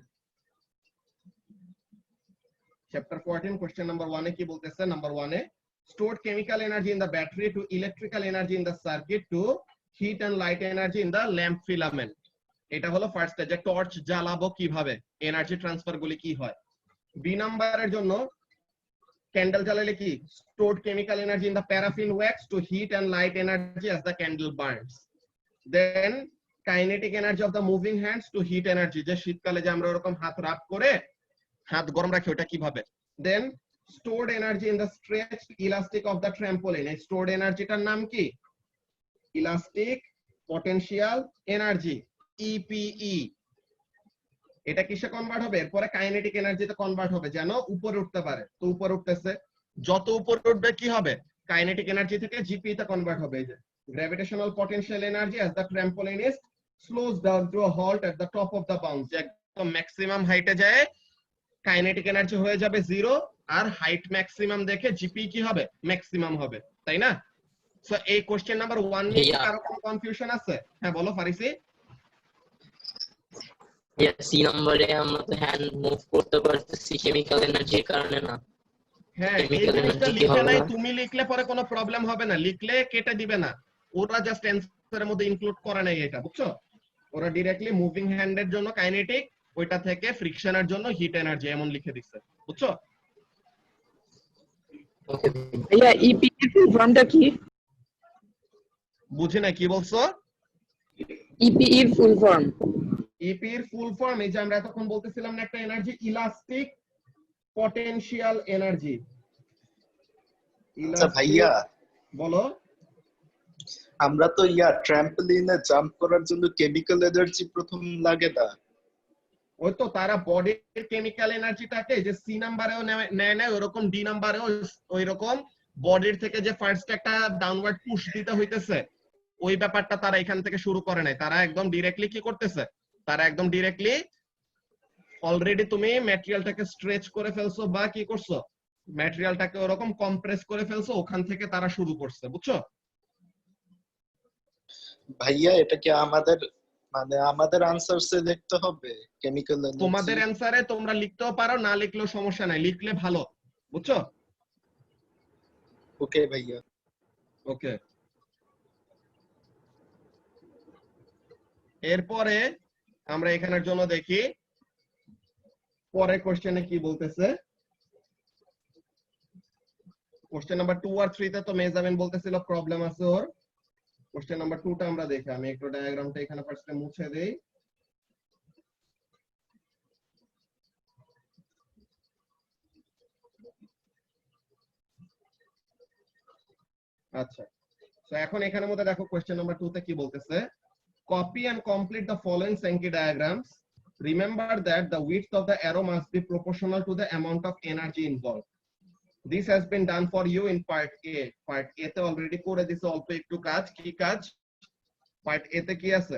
চ্যাপ্টার 14 কোশ্চেন নাম্বার 1 এ কি বলতেছে, number 1 A stored chemical energy in the battery to electrical energy in the circuit to heat and light energy in the lamp filament। এটা হলো first stage, যে torch জ্বালাবো কিভাবে, energy transfer গুলি কি হয়। বি নাম্বারের জন্য ক্যান্ডেল জ্বালালে কি, stored chemical energy in the paraffin wax to heat and light energy as the candle burns। then kinetic energy of the moving hands to heat energy, যে শীতকালে যে আমরা এরকম হাত রাব করে হাত গরম রাখি ওটা কিভাবে। then stored energy in the stretched elastic of the trampoline, এই stored এনার্জিটার নাম কি, ইলাস্টিক পটেনশিয়াল এনার্জি, ইপিই। এটা কিসে কনভার্ট হবে, এরপরে কাইনেটিক এনার্জিতে কনভার্ট হবে যেন উপরে উঠতে পারে। তো উপরে উঠতেছে, যত উপরে উঠবে কি হবে, কাইনেটিক এনার্জি থেকে জিপি তে কনভার্ট হবে। এই যে gravitational potential energy as the trampolinist slows down to a halt at the top of the bounce, যে একদম ম্যাক্সিমাম হাইটে যায় কাইনেটিক এনার্জি হয়ে যাবে জিরো, আর হাইট ম্যাক্সিমাম দেখে জিপি কি হবে, ম্যাক্সিমাম হবে, তাই না। সো এই কোশ্চেন নাম্বার 1 নিয়ে কি কারো কোনো কনফিউশন আছে? হ্যাঁ বলো ফারিসি। সি নম্বরে আমরা তো হ্যান্ড মুভ করতে পারতেছি কেমিক্যাল এনার্জির কারণে না। হ্যাঁ এই জিনিসটা লিখে নাই, তুমি লিখলে পরে কোনো প্রবলেম হবে না, লিখলে কেটে দিবে না, ওরা জাস্ট অ্যানসারের মধ্যে ইনক্লুড করে নাই এটা, বুঝছো। ওরা ডাইরেক্টলি মুভিং হ্যান্ডের জন্য কাইনেটিক, ওইটা থেকে ফ্রিকশনের জন্য হিট এনার্জি এমন লিখে দিচ্ছে, বুঝছো। ওকে ভাইয়া ইপি এর ফুল ফর্মটা কি? বুঝি না কি বলছো। ইপি এর ফুল ফর্ম, ইপি এর ফুল ফর্ম এই যে আমরা এতক্ষণ বলতেছিলাম না একটা এনার্জি, ইলাস্টিক পটেনশিয়াল এনার্জি। আচ্ছা ভাইয়া, বলো। আমরা তো ট্র্যাম্পলিনে জাম্প করার জন্য কেমিক্যাল এনার্জি প্রথম লাগে না? ওই তো তারা বডির কেমিক্যাল এনার্জিটাকে যে সি নাম্বারেও নেয় না, ওরকম ডি নাম্বারেও ওই রকম বডির থেকে যে ফার্স্ট একটা ডাউনওয়ার্ড পুশ দিতে হইতেছে, ওই ব্যাপারটা তারা এখান থেকে শুরু করে নাই। তারা একদম ডিরেক্টলি কি করতেছে, তারা একদম ডিরেক্টলি অলরেডি তুমি ম্যাটেরিয়ালটাকে স্ট্রেচ করে ফেলছো বা কি করছো, ম্যাটেরিয়ালটাকে ওরকম কম্প্রেস করে ফেলছো, ওখান থেকে তারা শুরু করছে, বুঝছো। ভাইয়া এটা কি আমাদের আমাদের আনসারসে লিখতে হবে কেমিক্যাল এনার্জি? তোমাদের অ্যানসারে তোমরা লিখতেও পারো, না লিখলেও সমস্যা নাই, লিখলে ভালো, বুঝছো। ওকে ভাইয়া। ওকে, এরপরে আমরা এখানের জন্য দেখি পরের কোশ্চেনে কি বলতেছে। কোশ্চেন নাম্বার 2 আর 3 তে তো মেজামিন বলতেছিল প্রবলেম আছে ওর। কোশ্চেন নাম্বার 2 টা আমরা দেখি। আমি একটু ডায়াগ্রামটা এখানে ফার্স্টে মুছে দেই। আচ্ছা, তো এখন এখানের মধ্যে দেখো কোশ্চেন নাম্বার 2 তে কি বলতেছে, copy and complete the following Sankey diagrams. Remember that the width of the arrow must be proportional to the amount of energy involved. This has been done for you in part A. Part A তে already করে দিছে অল্প একটু কাজ। কি কাজ? Part A তে কি আছে?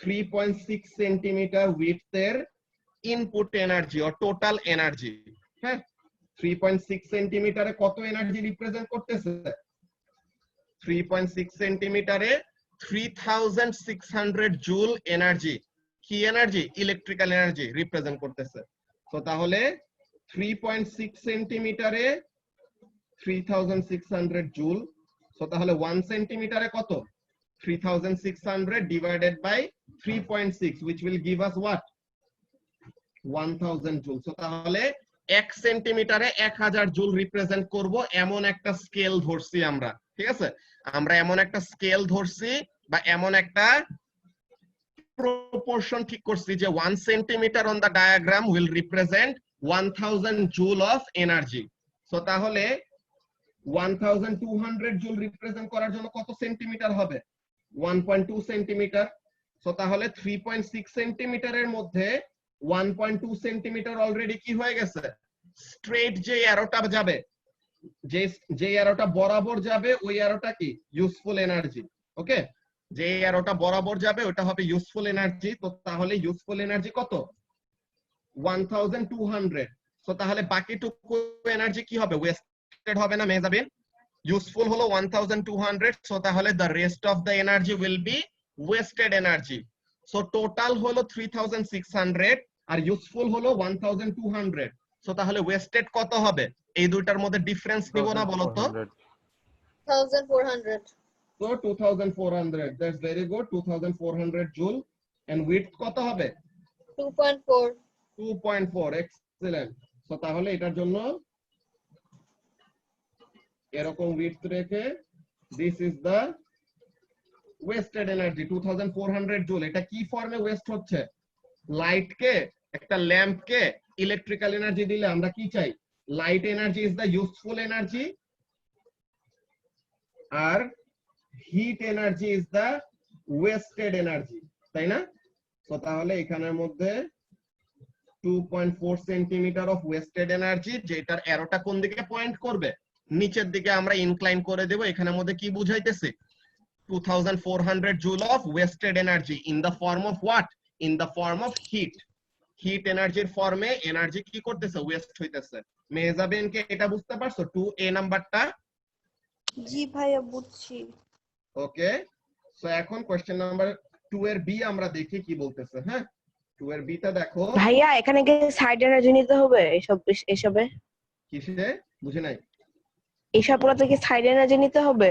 3.6 সেন্টিমিটার width এর input energy or total energy. হ্যাঁ, 3.6 সেন্টিমিটারে কত এনার্জি রিপ্রেজেন্ট করতেছে? 3.6 সেন্টিমিটারে 3600 জুল এনার্জি, কি এনার্জি? ইলেকট্রিক্যাল এনার্জি রিপ্রেজেন্ট করতেছে। তো তাহলে 3.6 সেন্টিমিটারে 3600 জুল, সো তাহলে 1 সেন্টিমিটারে কত? 3600 divided by 3.6 which will give us what? 1000 joule. So তাহলে 1 সেন্টিমিটারে 1000 জুল রিপ্রেজেন্ট করব এমন একটা স্কেল ধরছি আমরা। ঠিক আছে, আমরা এমন একটা স্কেল ধরছি বা এমন একটা প্রপোর্শন ঠিক করছি যে 1 centimetre on the diagram will represent 1000 joule of energy. So তাহলে 1200 জুল রিপ্রেজেন্ট করার জন্য কত সেন্টিমিটার হবে? 1.2 সেন্টিমিটার। সো তাহলে 3.6 সেন্টিমিটারের মধ্যে 1.2 সেন্টিমিটার অলরেডি কি হয়ে গেছে? স্ট্রেট যে অ্যারোটা যাবে, যে অ্যারোটা বরাবর যাবে ওই অ্যারোটা কি? Useful energy. ওকে, যে অ্যারোটা বরাবর যাবে ওটা হবে ইউজফুল এনার্জি। তো তাহলে ইউজফুল এনার্জি কত? 1200। সো তাহলে বাকিটুকু এনার্জি কি হবে? ওয়েস্টেড হবে না মেজাবিন? ইউজফুল হলো 1200, সো তাহলে the rest of the energy will be wasted energy. So total হলো 3600 আর ইউজফুল হলো 1200। সো তাহলে ওয়েস্টেড কত হবে? এই দুইটার মধ্যে ডিফারেন্স নিব না বলো তো? 1400 So 2400, that's very good, 2400 joule, and width কত হবে? 2.4 2.4, excellent. So তাহলে এটার জন্য এরকম width রেখে this is the wasted energy 2400 joule. এটা কি ফর্মে ওয়েস্ট হচ্ছে? লাইট কে, একটা ল্যাম্প কে ইলেকট্রিক্যাল এনার্জি দিলে আমরা কি চাই? Light energy is the useful energy আর heat energy is the wasted energy, তাই না? তো তাহলে এখানের মধ্যে 2.4 সেন্টিমিটার অফ ওয়েস্টেড এনার্জি, যেটার অ্যারোটা কোন দিকে পয়েন্ট করবে? নিচের দিকে আমরা ইনক্লাইন করে দেব। এখানের মধ্যে কি বুঝাইতেছে? 2400 joule of wasted energy in the form of what? In the form of heat. Heat এনার্জির ফর্মে এনার্জি কি করতেছে? ওয়েস্ট হইতেছে। মেজাবিনকে এটা বুঝতে পারছো? 2A নাম্বারটা? জি ভাইয়া বুঝছি। ওকে, সো এখন কোশ্চেন নাম্বার 2 এর বি আমরা দেখি কি বলতেছে। হ্যাঁ, 2 এর বি টা দেখো। ভাইয়া এখানে কি সাইড এনার্জি নিতে হবে? এসবে কিসে? বুঝি নাই। এসবগুলোতে কি সাইড এনার্জি নিতে হবে?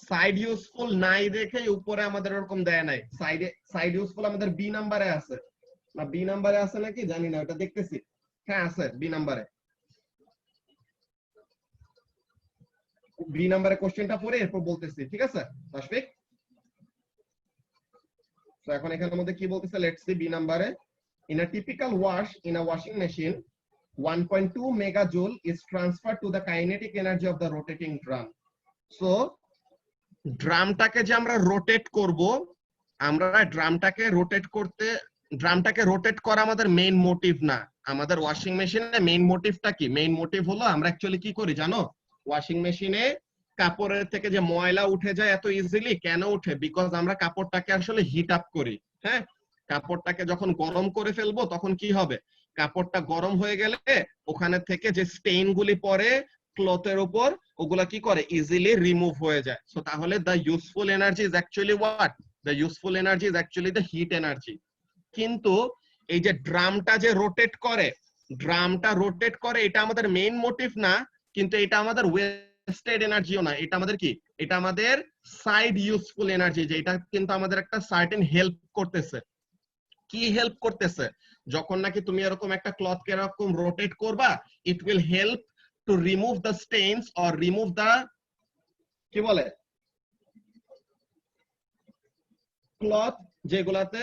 সাইড ইউজফুল নাই দেখে উপরে আমাদের এরকম দেয় নাই। সাইড ইউজফুল আমাদের বি নাম্বারে আছে না? বি নাম্বারে আছে নাকি জানি না, ওটা দেখতেছি। হ্যাঁ আছে, বি নাম্বারে। বি নাম্বারে কোশ্চেনটা পড়ে এরপর বলতেছি, ঠিক আছে তাশফিক? তো এখন এখানের মধ্যে কি বলতেছে, লেটস সি বি নাম্বারে। In a typical wash in a washing machine 1.2 megajoule is transferred to the kinetic energy of the rotating drum. So ড্রামটাকে যে আমরা রোটেট করব, আমরা ড্রামটাকে রোটেট করা আমাদের মেইন মোটিভ না। আমাদের ওয়াশিং মেশিনে মেইন মোটিভটা কি? মেইন মোটিভ হলো আমরা অ্যাকচুয়ালি কি করি জানো? ওয়াশিং মেশিনে কাপড়ের থেকে যে ময়লা উঠে যায় এত ইজিলি, কেন উঠে? বিকজ আমরা কাপড়টাকে আসলে হিট আপ করি। হ্যাঁ, কাপড়টাকে যখন গরম করে ফেলবো তখন কি হবে? কাপড়টা গরম হয়ে গেলে ওখানে থেকে যে স্টেইন গুলি পড়ে ক্লথের উপর, ওগুলা কি করে? ইজিলি রিমুভ হয়ে যায়। সো তাহলে the useful energy is actually what? The useful energy is actually the hit energy. কিন্তু এই যে ড্রামটা যে রোটেট করে, এটা আমাদের মেইন মোটিভ না, কিন্তু এটা আমাদের ওয়েস্টেড এনার্জিও না। এটা আমাদের কি? এটা আমাদের সাইড ইউজফুল এনার্জি, যে এটা কিন্তু আমাদের একটা সার্টেন হেল্প করতেছে। কি হেল্প করতেছে? যখন নাকি তুমি এরকম একটা ক্লথকে এরকম রোটেট করবা, it will help to remove the stains or remove the, কি বলে, ক্লথ যেগুলাতে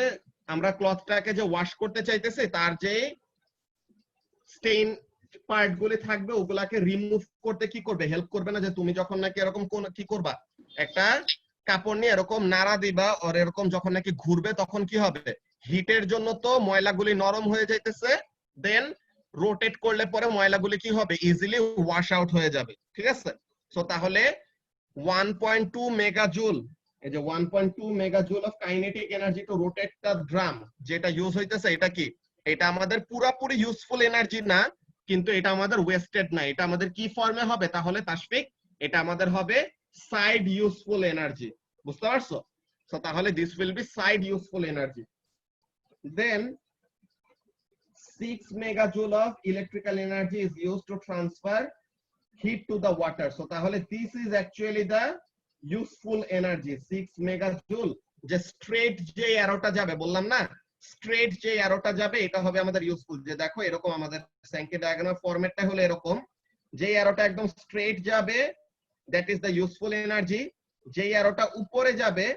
আমরা ক্লথটাকে যে ওয়াশ করতে চাইতেছি তার যে স্টেইন পার্ট গুলি থাকবে ওগুলাকে রিমুভ করতে কি করবে, হেল্প করবে না? যে তুমি যখন নাকি এরকম কোন কি করবা, একটা কাপড় নিয়ে এরকম নাড়া দিবা আর এরকম যখন নাকি ঘুরবে তখন কি হবে, হিটের জন্য তো ময়লাগুলি নরম হয়ে যাইতেছে, দেন রোটেট করলে পরে ময়লাগুলি কি হবে, ইজিলি ওয়াশ আউট হয়ে যাবে। ঠিক আছে, সো তাহলে 1.2 মেগাজুল, এই যে 1.2 megajoule of kinetic energy to rotate the drum যেটা ইউজ হইতেছে, এটা কি, এটা আমাদের পুরোপুরি ইউজফুল এনার্জি না, কিন্তু এটা আমাদের ওয়েস্টেড না। এটা আমাদের কি ফর্মে হবে তাহলে তাশফিক? এটা আমাদের হবে সাইড ইউজফুল এনার্জি। বুঝতে পারছো? সো তাহলে this will be side useful energy. Then 6 megajoule of electrical energy is used to transfer heat to the water. So তাহলে this is actually the useful energy 6 megajoule। যে straight যে অ্যারোটা যাবে, বললাম না straight যে অ্যারোটা যাবে এটা হবে আমাদের ইউজফুল। যে দেখো এরকম আমাদের স্যাঙ্কি ডায়াগ্রামের ফরম্যাটটা হলো এরকম, যে অ্যারোটা একদম স্ট্রেট যাবে that is the useful energy, যে অ্যারোটা উপরে যাবে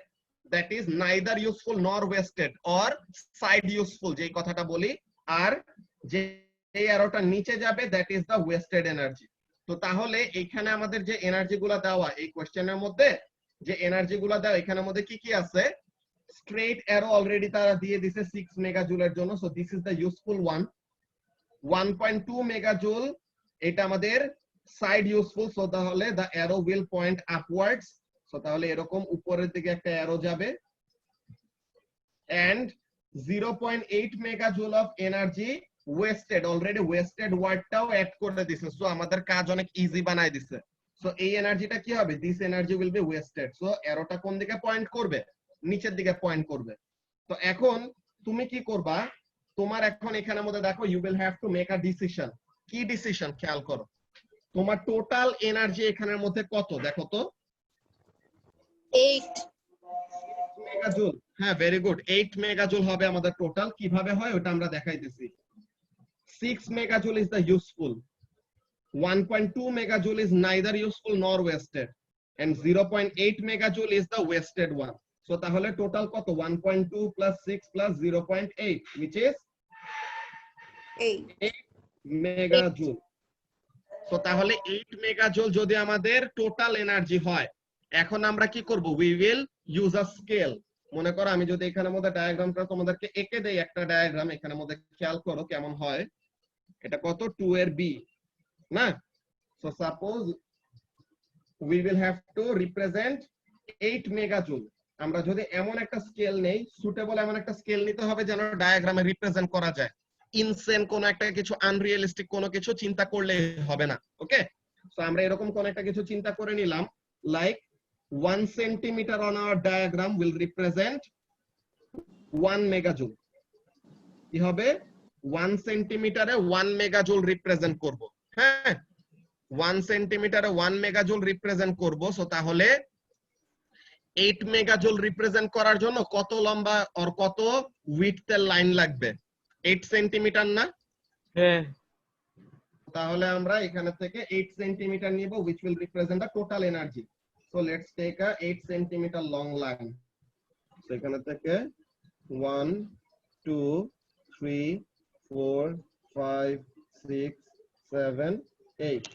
দ্যাট ইজ নাইদার ইউজফুল নর ওয়েস্টেড অর সাইড ইউজফুল, যেই কথাটা বলি, আর যে অ্যারোটা নিচে যাবে that is the wasted energy. তো তাহলে এইখানে আমাদের যে এনার্জি গুলা দেওয়া এই কোশ্চেনের মধ্যে, যে এনার্জি গুলা দেওয়া এখানের মধ্যে কি কি আছে, স্ট্রেট অ্যারো অলরেডি তারা দিয়ে দিছে 6 মেগাজুলের জন্য, so this is the useful one. 1.2 megajoule এটা আমাদের সাইড ইউজফুল, সো তাহলে the arrow will point upwards, so তাহলে এরকম উপরের দিকে একটা অ্যারো যাবে। And 0.8 megajoule of energy wasted, already wasted ওয়ার্ডটাও অ্যাড করে দিছে, সো আমাদের কাজ অনেক ইজি বানাই দিছে। সো এই এনার্জিটা কি হবে, this energy will be wasted. So অ্যারোটা কোন দিকে পয়েন্ট করবে, নিচের দিকে পয়েন্ট করবে। তো এখন তুমি কি করবা, তোমার এখন এখানের মধ্যে দেখো you will have to make a decision. কি ডিসিশন, খেয়াল করো, তোমার টোটাল এনার্জি এখানের মধ্যে কত দেখো তো, 8 মেগাজুল। হ্যাঁ, ভেরি গুড, 8 মেগাজুল হবে আমাদের টোটাল। কিভাবে হয় ওটা আমরা দেখাইতেছি। 6 megajoule is the useful, 1.2 megajoule is neither useful nor wasted, and 0.8 megajoule is the wasted one. So তাহলে টোটাল কত, 1.2 plus 6 plus 0.8 which is 8 megajoule. So তাহলে 8 megajoule যদি আমাদের টোটাল এনার্জি হয়, এখন আমরা কি করব, we will use a scale। মনে করো আমি যদি এখানের মধ্যে ডায়াগ্রামটা তোমাদেরকে এঁকে দেই, একটা ডায়াগ্রাম এখানের মধ্যে খেয়াল করো কেমন হয়। এটা কত, 2 এর b না? So suppose we will have to represent 8 megajoule. আমরা যদি এমন একটা স্কেল নেই, সুটেবল এমন একটা স্কেল নিতে হবে যেন ডায়াগ্রামে রিপ্রেজেন্ট করা যায়। ইনসেন কোন একটা কিছু, আনরিয়েলিস্টিক কোনো কিছু চিন্তা করলে হবে না। ওকে, সো আমরা এরকম কোন একটা কিছু চিন্তা করে নিলাম, like 1 centimetre on our diagram will represent 1 megajoule. কি হবে, 1 সেন্টিমিটারে 1 মেগাজুল রিপ্রেজেন্ট করব। হ্যাঁ, 1 সেন্টিমিটারে 1 মেগাজুল রিপ্রেজেন্ট করব। সো তাহলে 8 মেগাজুল রিপ্রেজেন্ট করার জন্য কত লম্বা আর কত উইডথের লাইন লাগবে, 8 সেন্টিমিটার না? হ্যাঁ। তাহলে আমরা এখানে থেকে 8 সেন্টিমিটার নিব which will represent the total energy. So let's take a 8 centimeter long line. So এখানে থেকে 1 2 3 4 5 6 7 8.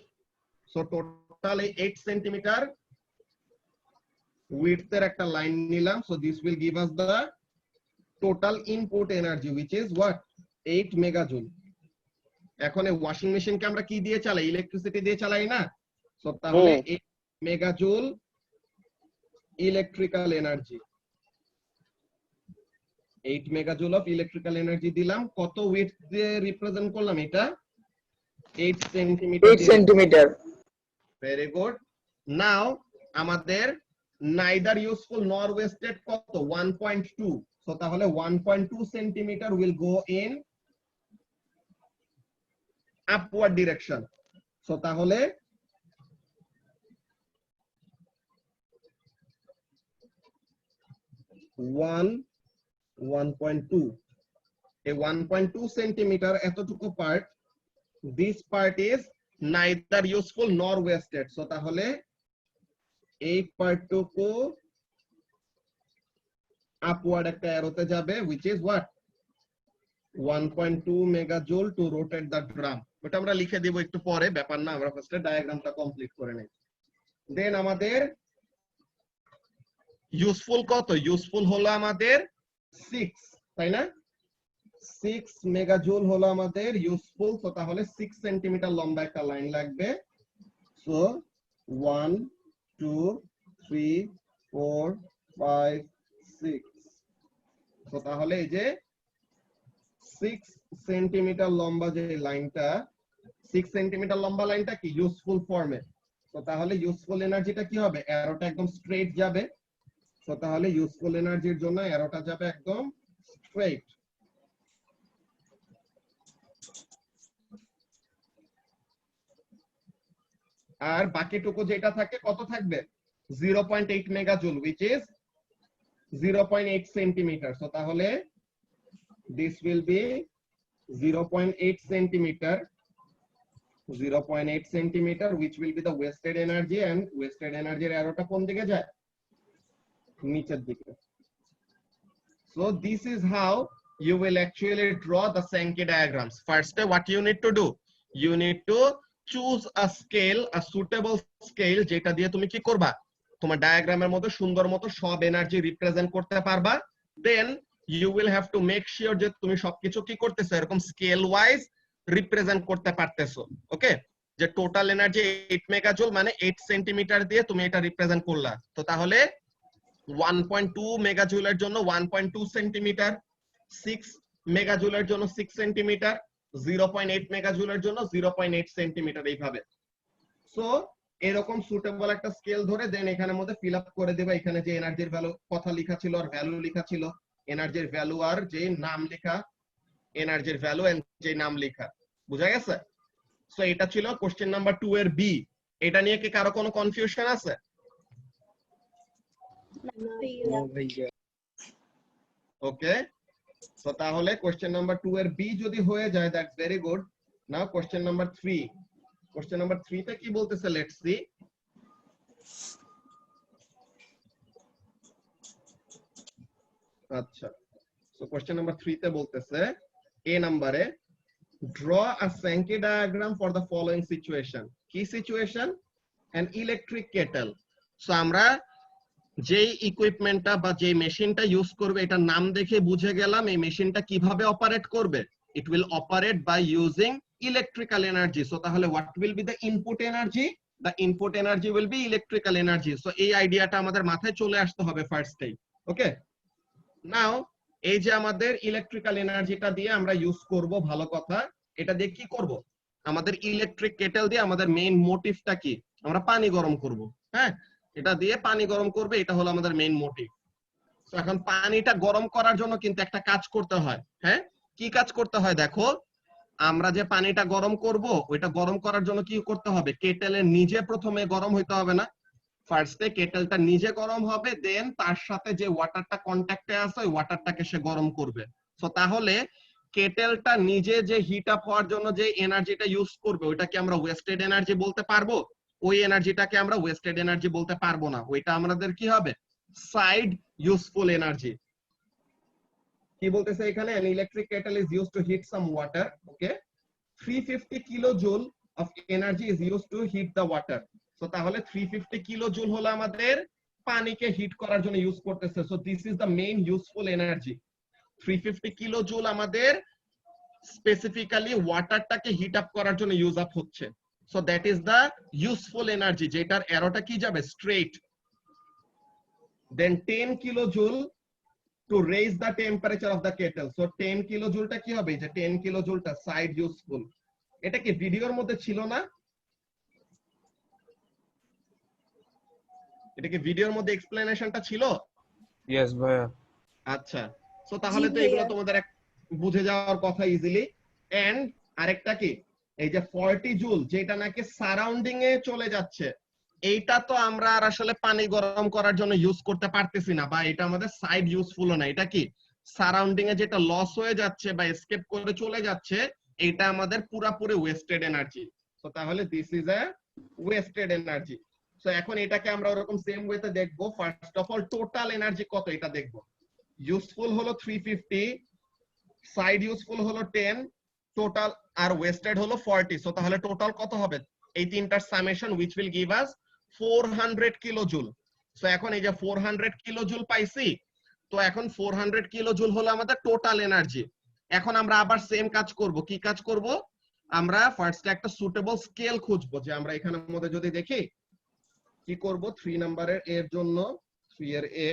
So total 8 সেন্টিমিটার width এর একটা লাইন নিলাম। So this will give us the total input energy which is what, 8 megajoule. এখন এই washing মেশিনকে আমরা কি দিয়ে চালাই, ইলেকট্রিসিটি দিয়ে চালাই না? সো তাহলে 8 megajoule electrical energy, 8 megajoule of electrical energy দিলাম। কত উইডথ দিয়ে রিপ্রেজেন্ট করলাম এটা, 8 centimetre. 8 centimetre. Very good. Now আমাদের নাইদার ইউজফুল নর ওয়েস্টেড কত, 1.2। সো তাহলে 1.2 centimetre will go in upward direction. So তাহলে 1.2 এই 1.2 সেন্টিমিটার এতটুকু part, this part is neither useful nor wasted. So তাহলে এই পার্টটুকু আপওয়ার্ড একটা অ্যারোতে যাবে which is what 1.2 megajoule to rotate the drum. ওটা আমরা লিখে দিব একটু পরে, ব্যাপার না, আমরা ফার্স্টে ডায়াগ্রামটা কমপ্লিট করে নেই। দেন আমাদের ইউজফুল কত? ইউজফুল হলো আমাদের 6, তাই না? 6 মেগাজুল হলো আমাদের ইউজফুল। তো তাহলে 6 সেন্টিমিটার লম্বা একটা লাইন লাগবে। সো 1 2 3 4 5 6। তো তাহলে এই যে 6 সেন্টিমিটার লম্বা যে লাইনটা, 6 সেন্টিমিটার লম্বা লাইনটা কি ইউজফুল ফর্মে। তো তাহলে ইউজফুল এনার্জিটা কি হবে? অ্যারোটা একদম স্ট্রেট যাবে। তো তাহলে ইউজফুল এনার্জির জন্য অ্যারোটা যাবে একদম স্ট্রেট। আর বাকিটুকু যেটা থাকে কত থাকবে? 0.8 megajoule which is 0.8 centimetre. So তাহলে this will be 0.8 centimeter, 0.8 centimeter which will be the wasted energy, and wasted energy এর অ্যারোটা কোন দিকে যায়? নিচের দিকে। So this is how you will actually draw the Sankey diagrams. First, what you need to do? You need to choose a scale, a suitable scale যেটা দিয়ে তুমি কি করবা? তোমার ডায়াগ্রামের মধ্যে সুন্দর মতো সব এনার্জি রিপ্রেজেন্ট করতে পারবা। Then you will have to make sure যে তুমি সবকিছু কি করতেছো এরকম স্কেল ওয়াইজ রিপ্রেজেন্ট করতে পারতেছো। ওকে, যে টোটাল এনার্জি 8 মেগাজুল মানে 8 সেন্টিমিটার দিয়ে তুমি এটা রিপ্রেজেন্ট করলা। তো তাহলে 1.2 মেগাজুলের জন্য 1.2 সেন্টিমিটার, 6 মেগাজুলের জন্য 6 সেন্টিমিটার, 0.8 মেগাজুলের জন্য 0.8 সেন্টিমিটার, এইভাবে। সো এরকম সুটেবল একটা স্কেল ধরে দেন এখানের মধ্যে ফিল আপ করে দিবা। এখানে যে এনার্জির ভ্যালু কথা লেখা ছিল আর ভ্যালু লেখা ছিল, এনার্জির ভ্যালু আর যে নাম লেখা, এনার্জির ভ্যালু এন্ড যে নাম লেখা, বুঝা গেছে? সো এটা ছিল কোশ্চেন নাম্বার 2 এর বি। এটা নিয়ে কি কারো কোনো কনফিউশন আছে? ওকে, তো তাহলে কোশ্চেন নাম্বার 2 এর বি যদি হয়ে যায় that's very good. Now question number 3। Question number 3 তে কি বলতেছে লেটস সি। আচ্ছা, সো কোশ্চেন নাম্বার 3 তে বলতেছে এ নম্বরে draw a Sankey diagram for the following situation. কি situation? an electric kettle. So আমরা যেই ইকুইপমেন্টটা বা যেই মেশিনটা ইউজ করবে এটার নাম দেখে বুঝে গেলাম এই মেশিনটা কিভাবে অপারেট করবে। it will operate by using electrical energy. so তাহলে what will be the input energy? the input energy will be electrical energy. so এই আইডিয়াটা আমাদের মাথায় চলে আসতে হবে ফার্স্টেই। ওকে, নাও এই যে আমাদের ইলেকট্রিক্যাল এনার্জিটা দিয়ে আমরা ইউজ করব, ভালো কথা। এটা দিয়ে কি করব? আমাদের ইলেকট্রিক কেটেল দিয়ে আমাদের মেইন মোটিভটা কি? আমরা পানি গরম করব। হ্যাঁ, এটা দিয়ে পানি গরম করবে, এটা হলো আমাদের মেইন মোটিভ। তো এখন পানিটা গরম করার জন্য কিন্তু একটা কাজ করতে হয়। হ্যাঁ, কি কাজ করতে হয়? দেখো, আমরা যে পানিটা গরম করব ওইটা গরম করার জন্য কি করতে হবে? কেটেলের নিজে প্রথমে গরম হইতে হবে না? ফার্স্টে কেটেলটা নিজে গরম হবে, দেন তার সাথে যে ওয়াটারটা কন্ট্যাক্টে আছে ওই ওয়াটারটাকে সে গরম করবে। সো তাহলে কেটেলটা নিজে যে হিট আপ হওয়ার জন্য যে এনার্জিটা ইউজ করবে ওইটাকে আমরা ওয়েস্টেড এনার্জি বলতে পারবো? ওই এনার্জিটাকে আমরা ওয়েস্টেড এনার্জি বলতে পারবো না, ওইটা আমাদের কি হবে? Side useful energy. কি বলতেছে এখানে? an electric kettle is used to heat some water. okay, 350 kilojoule of energy is used to heat the water. so তাহলে 350 কিলোজুল হলো আমাদের পানিকে হিট করার জন্য ইউজ করতেছে। so this is the main useful energy. 350 kilojoule আমাদের specifically ওয়াটারটাকে hit up করার জন্য ইউজ আপ হচ্ছে। so that is the useful energy, যেটার অ্যারোটা কি যাবে? Straight. then 10 kilojoule to raise the temperature of the kettle. so 10 কিলোজুলটা কি হবে? যে 10 কিলোজুলটা সাইড ইউজফুল। এটা কি ভিডিওর মধ্যে ছিল না? এটা কি ভিডিওর মধ্যে এক্সপ্লেনেশনটা ছিল? ইয়েস ভাইয়া। আচ্ছা, সো তাহলে তো এগুলো তোমাদের বুঝে যাওয়ার কথা ইজিলি। এন্ড আরেকটা কি, এই যে 40 জুল যেটা নাকি সারাউন্ডিং এ চলে যাচ্ছে, এইটা তো আমরা আর আসলে পানি গরম করার জন্য ইউজ করতে পারতেছি না, বা এটা আমাদের সাইড ইউজফুল না। এটা কি সারাউন্ডিং এ যেটা লস হয়ে যাচ্ছে বা এসকেপ করে চলে যাচ্ছে, এটা আমাদের পুরোপুরি ওয়েস্টেড এনার্জি। তো তাহলে this is a wasted energy. So এখন এটাকে আমরা ওরকম সেম ওয়েতে দেখবো। First of all total energy কত এটা দেখবো। ইউজফুল হলো 350, সাইড ইউজফুল হলো 10, টোটাল আর ওয়েস্টেড হলো 40। সো তাহলে টোটাল কত হবে? এই তিনটার summation which will give us 400 kilojoule. So এখন এই যে 400 কিলোজুল পাইছি, তো এখন 400 কিলোজুল হলো আমাদের টোটাল এনার্জি। এখন আমরা আবার সেম কাজ করব। কি কাজ করব? আমরা ফার্স্টে একটা সুটেবল স্কেল খুঁজবো, যে আমরা এখানের মধ্যে যদি দেখি কি করব, 3 নাম্বারের এর জন্য 3 এর এ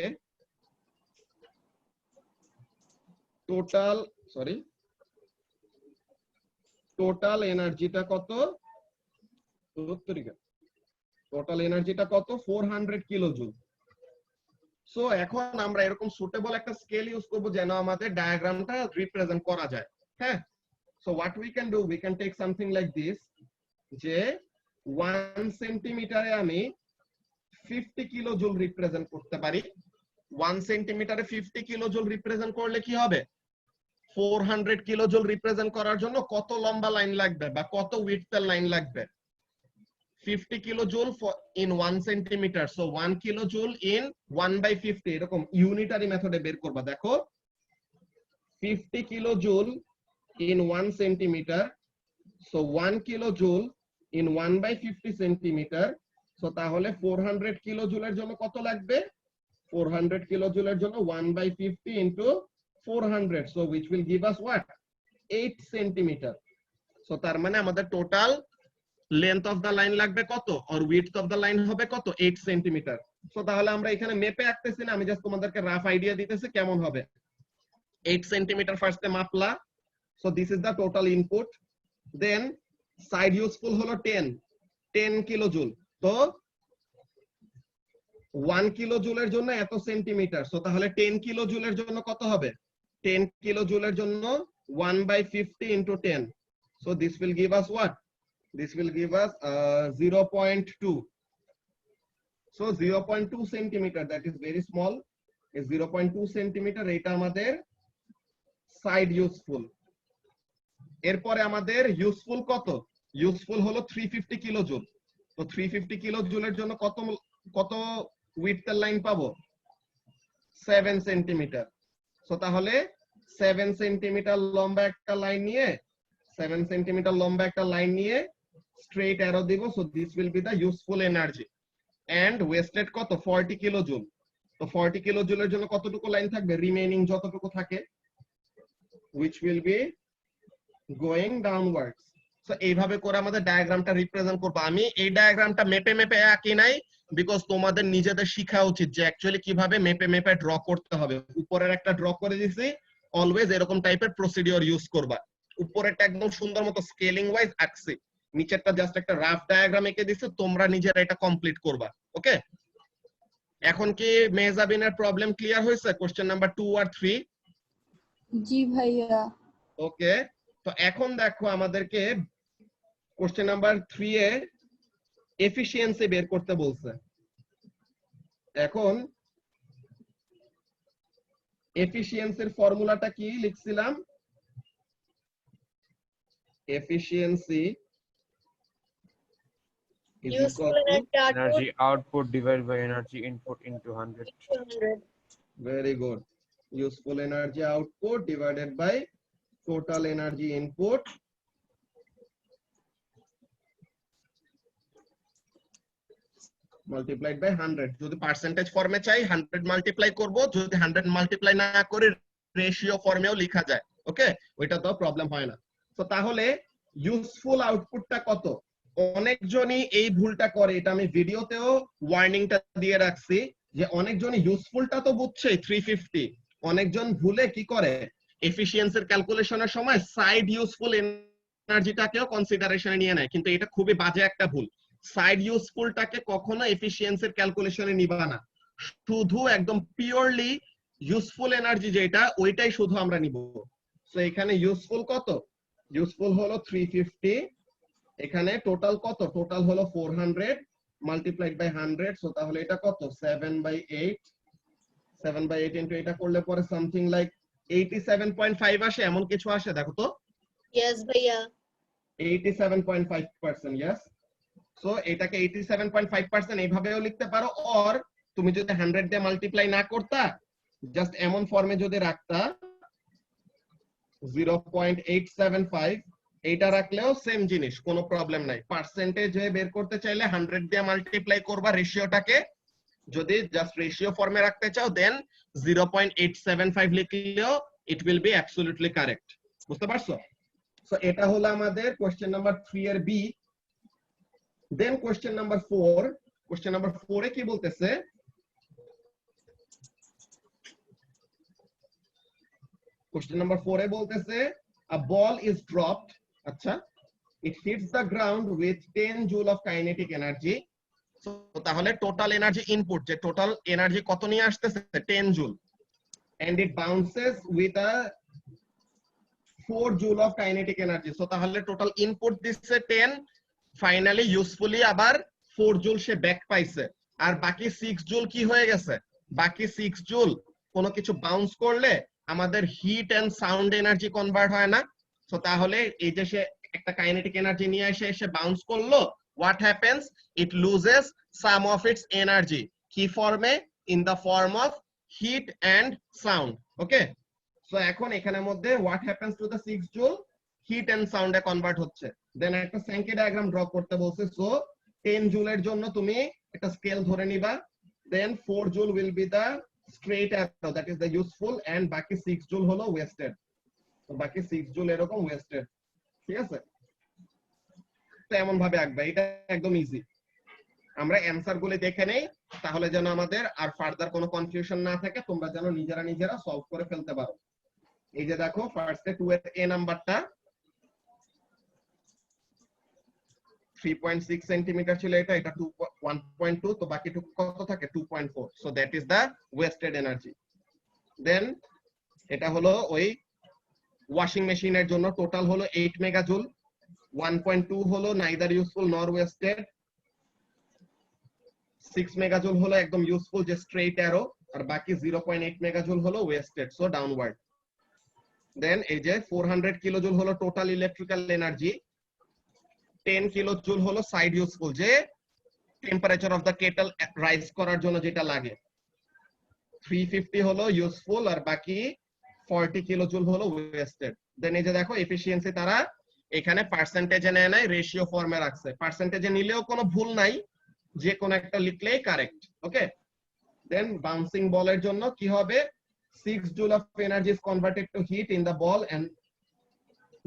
টোটাল এনার্জিটা কত? টোটাল এনার্জিটা কত? 400 কিলোজুল। সো এখন আমরা এরকম সুটেবল একটা স্কেল ইউজ করব যেন আমাদের ডায়াগ্রামটা রিপ্রেজেন্ট করা যায়। হ্যাঁ, so what we can do, we can take something like this, যে 1 সেন্টিমিটারে আমি 50 কিলোজুল রিপ্রেজেন্ট করতে পারি। 1 সেন্টিমিটারে 50 কিলোজুল রিপ্রেজেন্ট করলে কি হবে? 400 কিলোজুল রিপ্রেজেন্ট করার জন্য কত লম্বা লাইন লাগবে বা কত উইডথের লাইন লাগবে? 50 kilojoule in 1 centimetre, so 1 kilojoule in 1/50, এরকম ইউনিটারি মেথডে বের করবা। দেখো 50 kilojoule in 1 centimetre, so 1 kilojoule in 1/50 centimetre. So তাহলে 400 কিলোজুলের জন্য কত লাগবে? 400 kilojouler জন্য 1/50 into 400, so which will give us what? 8 centimeter. So তার মানে আমাদের total length of the line লাগবে কত, আর উইডথ অফ দা লাইন হবে কত? 8 সেন্টিমিটার। সো তাহলে আমরা এখানে মেপে আঁকতেছি না, আমি জাস্ট তোমাদেরকে রাফ আইডিয়া দিতেছি কেমন হবে। 8 সেন্টিমিটার ফার্স্টে মাপলা, so this is the total input. Then side useful হলো 10 কিলোজুল, তো 1 কিলোজুলের জন্য এত সেন্টিমিটার। সো তাহলে 10 কিলোজুলের জন্য কত হবে? 10 কিলোজুলের জন্য 1/50 into 10, so this will give us what? This will give us 0.2, so 0.2 centimeter, that is very small, is 0.2 centimeter। এটা আমাদের সাইড ইউজফুল। এরপরে আমাদের ইউজফুল কত? ইউজফুল হলো 350 কিলোজুল, তো 350 কিলোজুলের জন্য কত উইডথের লাইন পাবো? 7 সেন্টিমিটার। সো তাহলে 7 সেন্টিমিটার লম্বা একটা লাইন নিয়ে, 7 সেন্টিমিটার লম্বা একটা লাইন নিয়ে স্ট্রেট অ্যারো দিব। So this will be the useful energy. And wasted কত? 40 কিলোজুল। তো 40 কিলোজুলের জন্য কতটুকু লাইন থাকবে? রিমেইনিং যতটুকু থাকে, which will be going downwards. So এইভাবে করে আমাদের ডায়াগ্রামটা রিপ্রেজেন্ট করব। আমি এই ডায়াগ্রামটা মেপে আঁকি নাই, বিকজ তোমাদের নিজেদের শিখা উচিত যে অ্যাকচুয়ালি কিভাবে মেপে ড্র করতে হবে। উপরের একটা ড্র করে দিছি, অলওয়েজ এরকম টাইপের প্রসিডিওর ইউজ করবা। উপরেরটা একদম সুন্দর মতো স্কেলিং ওয়াইজ আঁকছি, নিচেরটা জাস্ট একটা রাফ ডায়াগ্রাম এঁকে দিছি, তোমরা নিজেরা এটা কমপ্লিট করবা। ওকে, এখন কি মেহজাবিনের প্রবলেম ক্লিয়ার হয়েছে? কোশ্চেন নাম্বার 2 আর 3? জি ভাইয়া। ওকে, তো এখন দেখো আমাদেরকে কোশ্চেন নাম্বার 3 এ এফিশিয়েন্সি বের করতে বলছে। এখন এফিশিয়েন্সির ফর্মুলাটা কি লিখছিলাম? Efficiency is Useful equal to energy Energy output divided by energy input into 100. 100. very good, useful energy output divided by total energy input multiplied by 100। যদি পার্সেন্টেজ ফর্মে চাই 100 মাল্টিপ্লাই করব, যদি 100 মাল্টিপ্লাই না করে রেশিও ফর্মেও লেখা যায়। ওকে, ওইটা তো প্রবলেম হয় না। তো তাহলে ইউজফুল আউটপুটটা কত? অনেকজনই এই ভুলটা করে, এটা আমি ভিডিওতেও ওয়ার্নিংটা দিয়ে রাখছি যে অনেকজনই ইউজফুলটা তো বুঝছে 350, অনেকজন ভুলে কি করে এফিশিয়েন্সির ক্যালকুলেশনের সময় সাইড ইউজফুল এনার্জিটাকেও কনসিডারেশনে নিয়ে নেয়, কিন্তু এটা খুবই বাজে একটা ভুল। সাইড ইউজফুলটাকে কখনো এফিশিয়েন্সির ক্যালকুলেশনে নিবা না, শুধু একদম পিওরলি ইউজফুল এনার্জি যেটা ওইটাই শুধু আমরা নিব। সো এখানে ইউজফুল কত? ইউজফুল হলো 350, এখানে টোটাল কত? টোটাল হলো 400 মাল্টিপ্লাইড বাই 100, সো তাহলে এটা কত? 7/8, 7/8 ইনটু এটা করলে পরে সামথিং লাইক 87.5 আসে, এমন কিছু আসে দেখো তো। Yes ভাইয়া। 87.5%, yes। সো এটাকে 87.5% এইভাবেও লিখতে পারো, অর তুমি যদি 100 দিয়ে মাল্টিপ্লাই না করতা জাস্ট এমন ফর্মে যদি রাখতা 0.875 এইটা রাখলেও সেম জিনিস, কোনো প্রবলেম নাই। পার্সেন্টেজ বের করতে চাইলে 100 দিয়ে মাল্টিপ্লাই করবা রেশিওটাকে, যদি জাস্ট রেশিও ফর্মে রাখতে চাও দেন 0.875 লিখলেও it will be absolutely correct. বুঝতে পারছো? সো এটা হলো আমাদের কোশ্চেন নাম্বার 3 এর B. Then question number 4, question number 4 এ কি বলতেছে, কোশ্চেন নাম্বার 4 এ বলতেছে a ball is dropped, আচ্ছা, it hits the ground with 10 joule of kinetic energy. So তাহলে টোটাল এনার্জি ইনপুট, যে টোটাল এনার্জি কত নিয়ে আসতেছে 10 joule, and it bounces with a 4 joule of kinetic energy. So তাহলে total input দিচ্ছে 10, finally ইউজফুলি আবার 4 joule সে back পাইছে, আর বাকি 6 জুল কি হয়ে গেছে, বাকি 6 জুল কোনো কিছু বাউন্স করলে আমাদের heat and sound energy convert হয় না। সো তাহলে এই যে সে একটা কাইনেটিক এনার্জি নিয়ে এসে বাউন্স করলো, what happens, it loses some of its energy, কি ফর্মে, in the form of heat and sound. Okay, so এখন এখানের মধ্যে what happens to the 6 joule, heat and sound A convert হচ্ছে। দেন একটা স্যাঙ্কি ডায়াগ্রাম ড্র করতে বলছে। সো 10 জুলের জন্য তুমি একটা স্কেল ধরে নিবা, দেন 4 joule will be the straight arrow, that is the useful, and বাকি 6 জুল হলো wasted। তো বাকি 6 জুল এরকম wasted, ঠিক আছে? তো এমন ভাবে আঁকবা, এটা একদম ইজি। আমরা অ্যানসার গুলো দেখে নেই, তাহলে যেন আমাদের আর ফার্দার কোনো কনফিউশন না থাকে, তোমরা যেন নিজেরা সলভ করে ফেলতে পারো। এই যে দেখো ফার্স্টে 2 এর এ নাম্বারটা 3.6 সেন্টিমিটার ছিল, এটা 1.2, তো বাকিটুকু কত থাকে 2.4, so that is the wasted energy. Then এটা হলো ওই ওয়াশিং মেশিনের জন্য টোটাল হলো 8 মেগাজুল, 1.2 হলো নাইদার ইউজফুল নর ওয়েস্টেড, 6 মেগাজুল হলো একদম ইউজফুল যে স্ট্রেইট অ্যারো, আর বাকি 0.8 মেগাজুল হলো ওয়েস্টেড, সো ডাউনওয়ার্ড। দেন এই যে 400 কিলোজুল হলো টোটাল ইলেকট্রিক্যাল এনার্জি, 10 কিলোজুল হলো সাইড ইউজফুল, যে temperature of the Kettle rise করার জন্য যেটা লাগে, 350 হলো ইউজফুল, আর বাকি 40 কিলোজুল হলো ওয়েস্টেড। দেন এই যে দেখো এফিশিয়েন্সি তারা এখানে পার্সেন্টেজে নেয় নাই, রেশিও ফর্মে রাখছে। পার্সেন্টেজে নিলেও কোনো ভুল নাই, যে কোনো একটা লিখলেই কারেক্ট। ওকে, দেন বাউন্সিং বলের জন্য কি হবে, 6 joule of energy is converted to heat in the ball and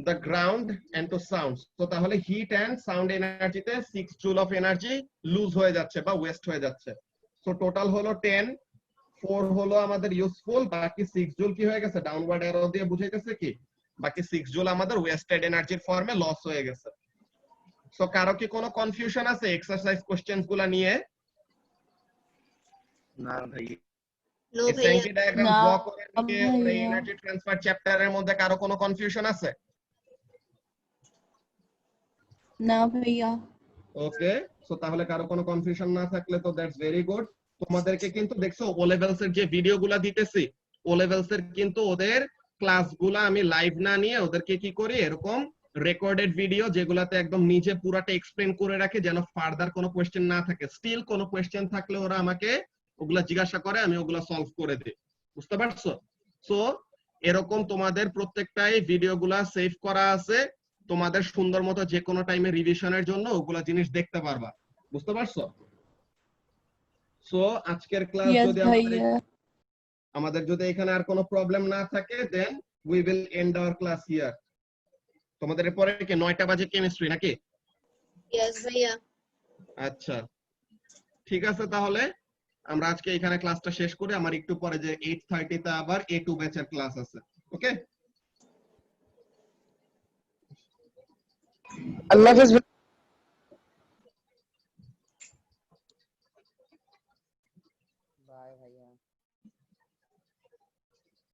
the ground and to sound. তো তাহলে হিট এন্ড সাউন্ড এনার্জিতে 6 joule of energy লুজ হয়ে যাচ্ছে বা ওয়েস্ট হয়ে যাচ্ছে। সো টোটাল হলো 10, 4 হলো আমাদের ইউজফুল, বাকি 6 জুল কি হয়ে গেছে, ডাউনওয়ার্ড অ্যারো দিয়ে বুঝাইতেছে কি, বাকি 6 জুল আমাদের ওয়েস্টেড এনার্জির ফর্মে লস হয়ে গেছে। সো কারো কি কোনো কনফিউশন আছে এক্সারসাইজ কোশ্চেনস গুলা নিয়ে? না ভাই, No এই bhaiya. স্যাঙ্কি ডায়াগ্রাম না ড্র করে নিয়ে ওই ভাইয়া। এনার্জি ট্রান্সফার চ্যাপ্টারের মধ্যে কারো কোনো কনফিউশন আছে? না ভাইয়া। ওকে, সো তাহলে কারো কোনো কনফিউশন না থাকলে তো দ্যাটস ভেরি গুড। তোমাদেরকে কিন্তু দেখছো ও লেভেলস এর যে ভিডিওগুলো দিতেছি, ও লেভেলস এর কিন্তু ওদের ক্লাসগুলো আমি লাইভ না নিয়ে ওদেরকে কি করি, এরকম রেকর্ডেড ভিডিও যেগুলাতে একদম নিজে পুরাটা এক্সপ্লেন করে রাখে, যেন ফার্দার কোনো কোশ্চেন না থাকে। স্টিল কোনো কোশ্চেন থাকলে ওরা আমাকে ওগুলা জিজ্ঞাসা করে, আমি ওগুলা সলভ করে দিই। বুঝতে পারছো? সো এরকম তোমাদের প্রত্যেকটাই ভিডিওগুলা সেভ করা আছে, তোমাদের সুন্দর মতো যে কোনো টাইমে রিভিশনের জন্য ওগুলা জিনিস দেখতে পারবা। বুঝতে পারছো? সো আজকের ক্লাস Yes যদি ভাইয়া। আমাদের যদি এখানে আর কোনো প্রবলেম না থাকে, then we will end our class here. তোমাদের পরে কি 9টা বাজে কেমিস্ট্রি নাকি? Yes bhaiya. আচ্ছা, ঠিক আছে, তাহলে আমরা আজকে এখানে ক্লাসটা শেষ করি। আমার একটু পরে যে 8:30 তে আবার A2 ব্যাচের ক্লাস আছে। ওকে, আল্লাহ হাফেজ। বাই ভাইয়া।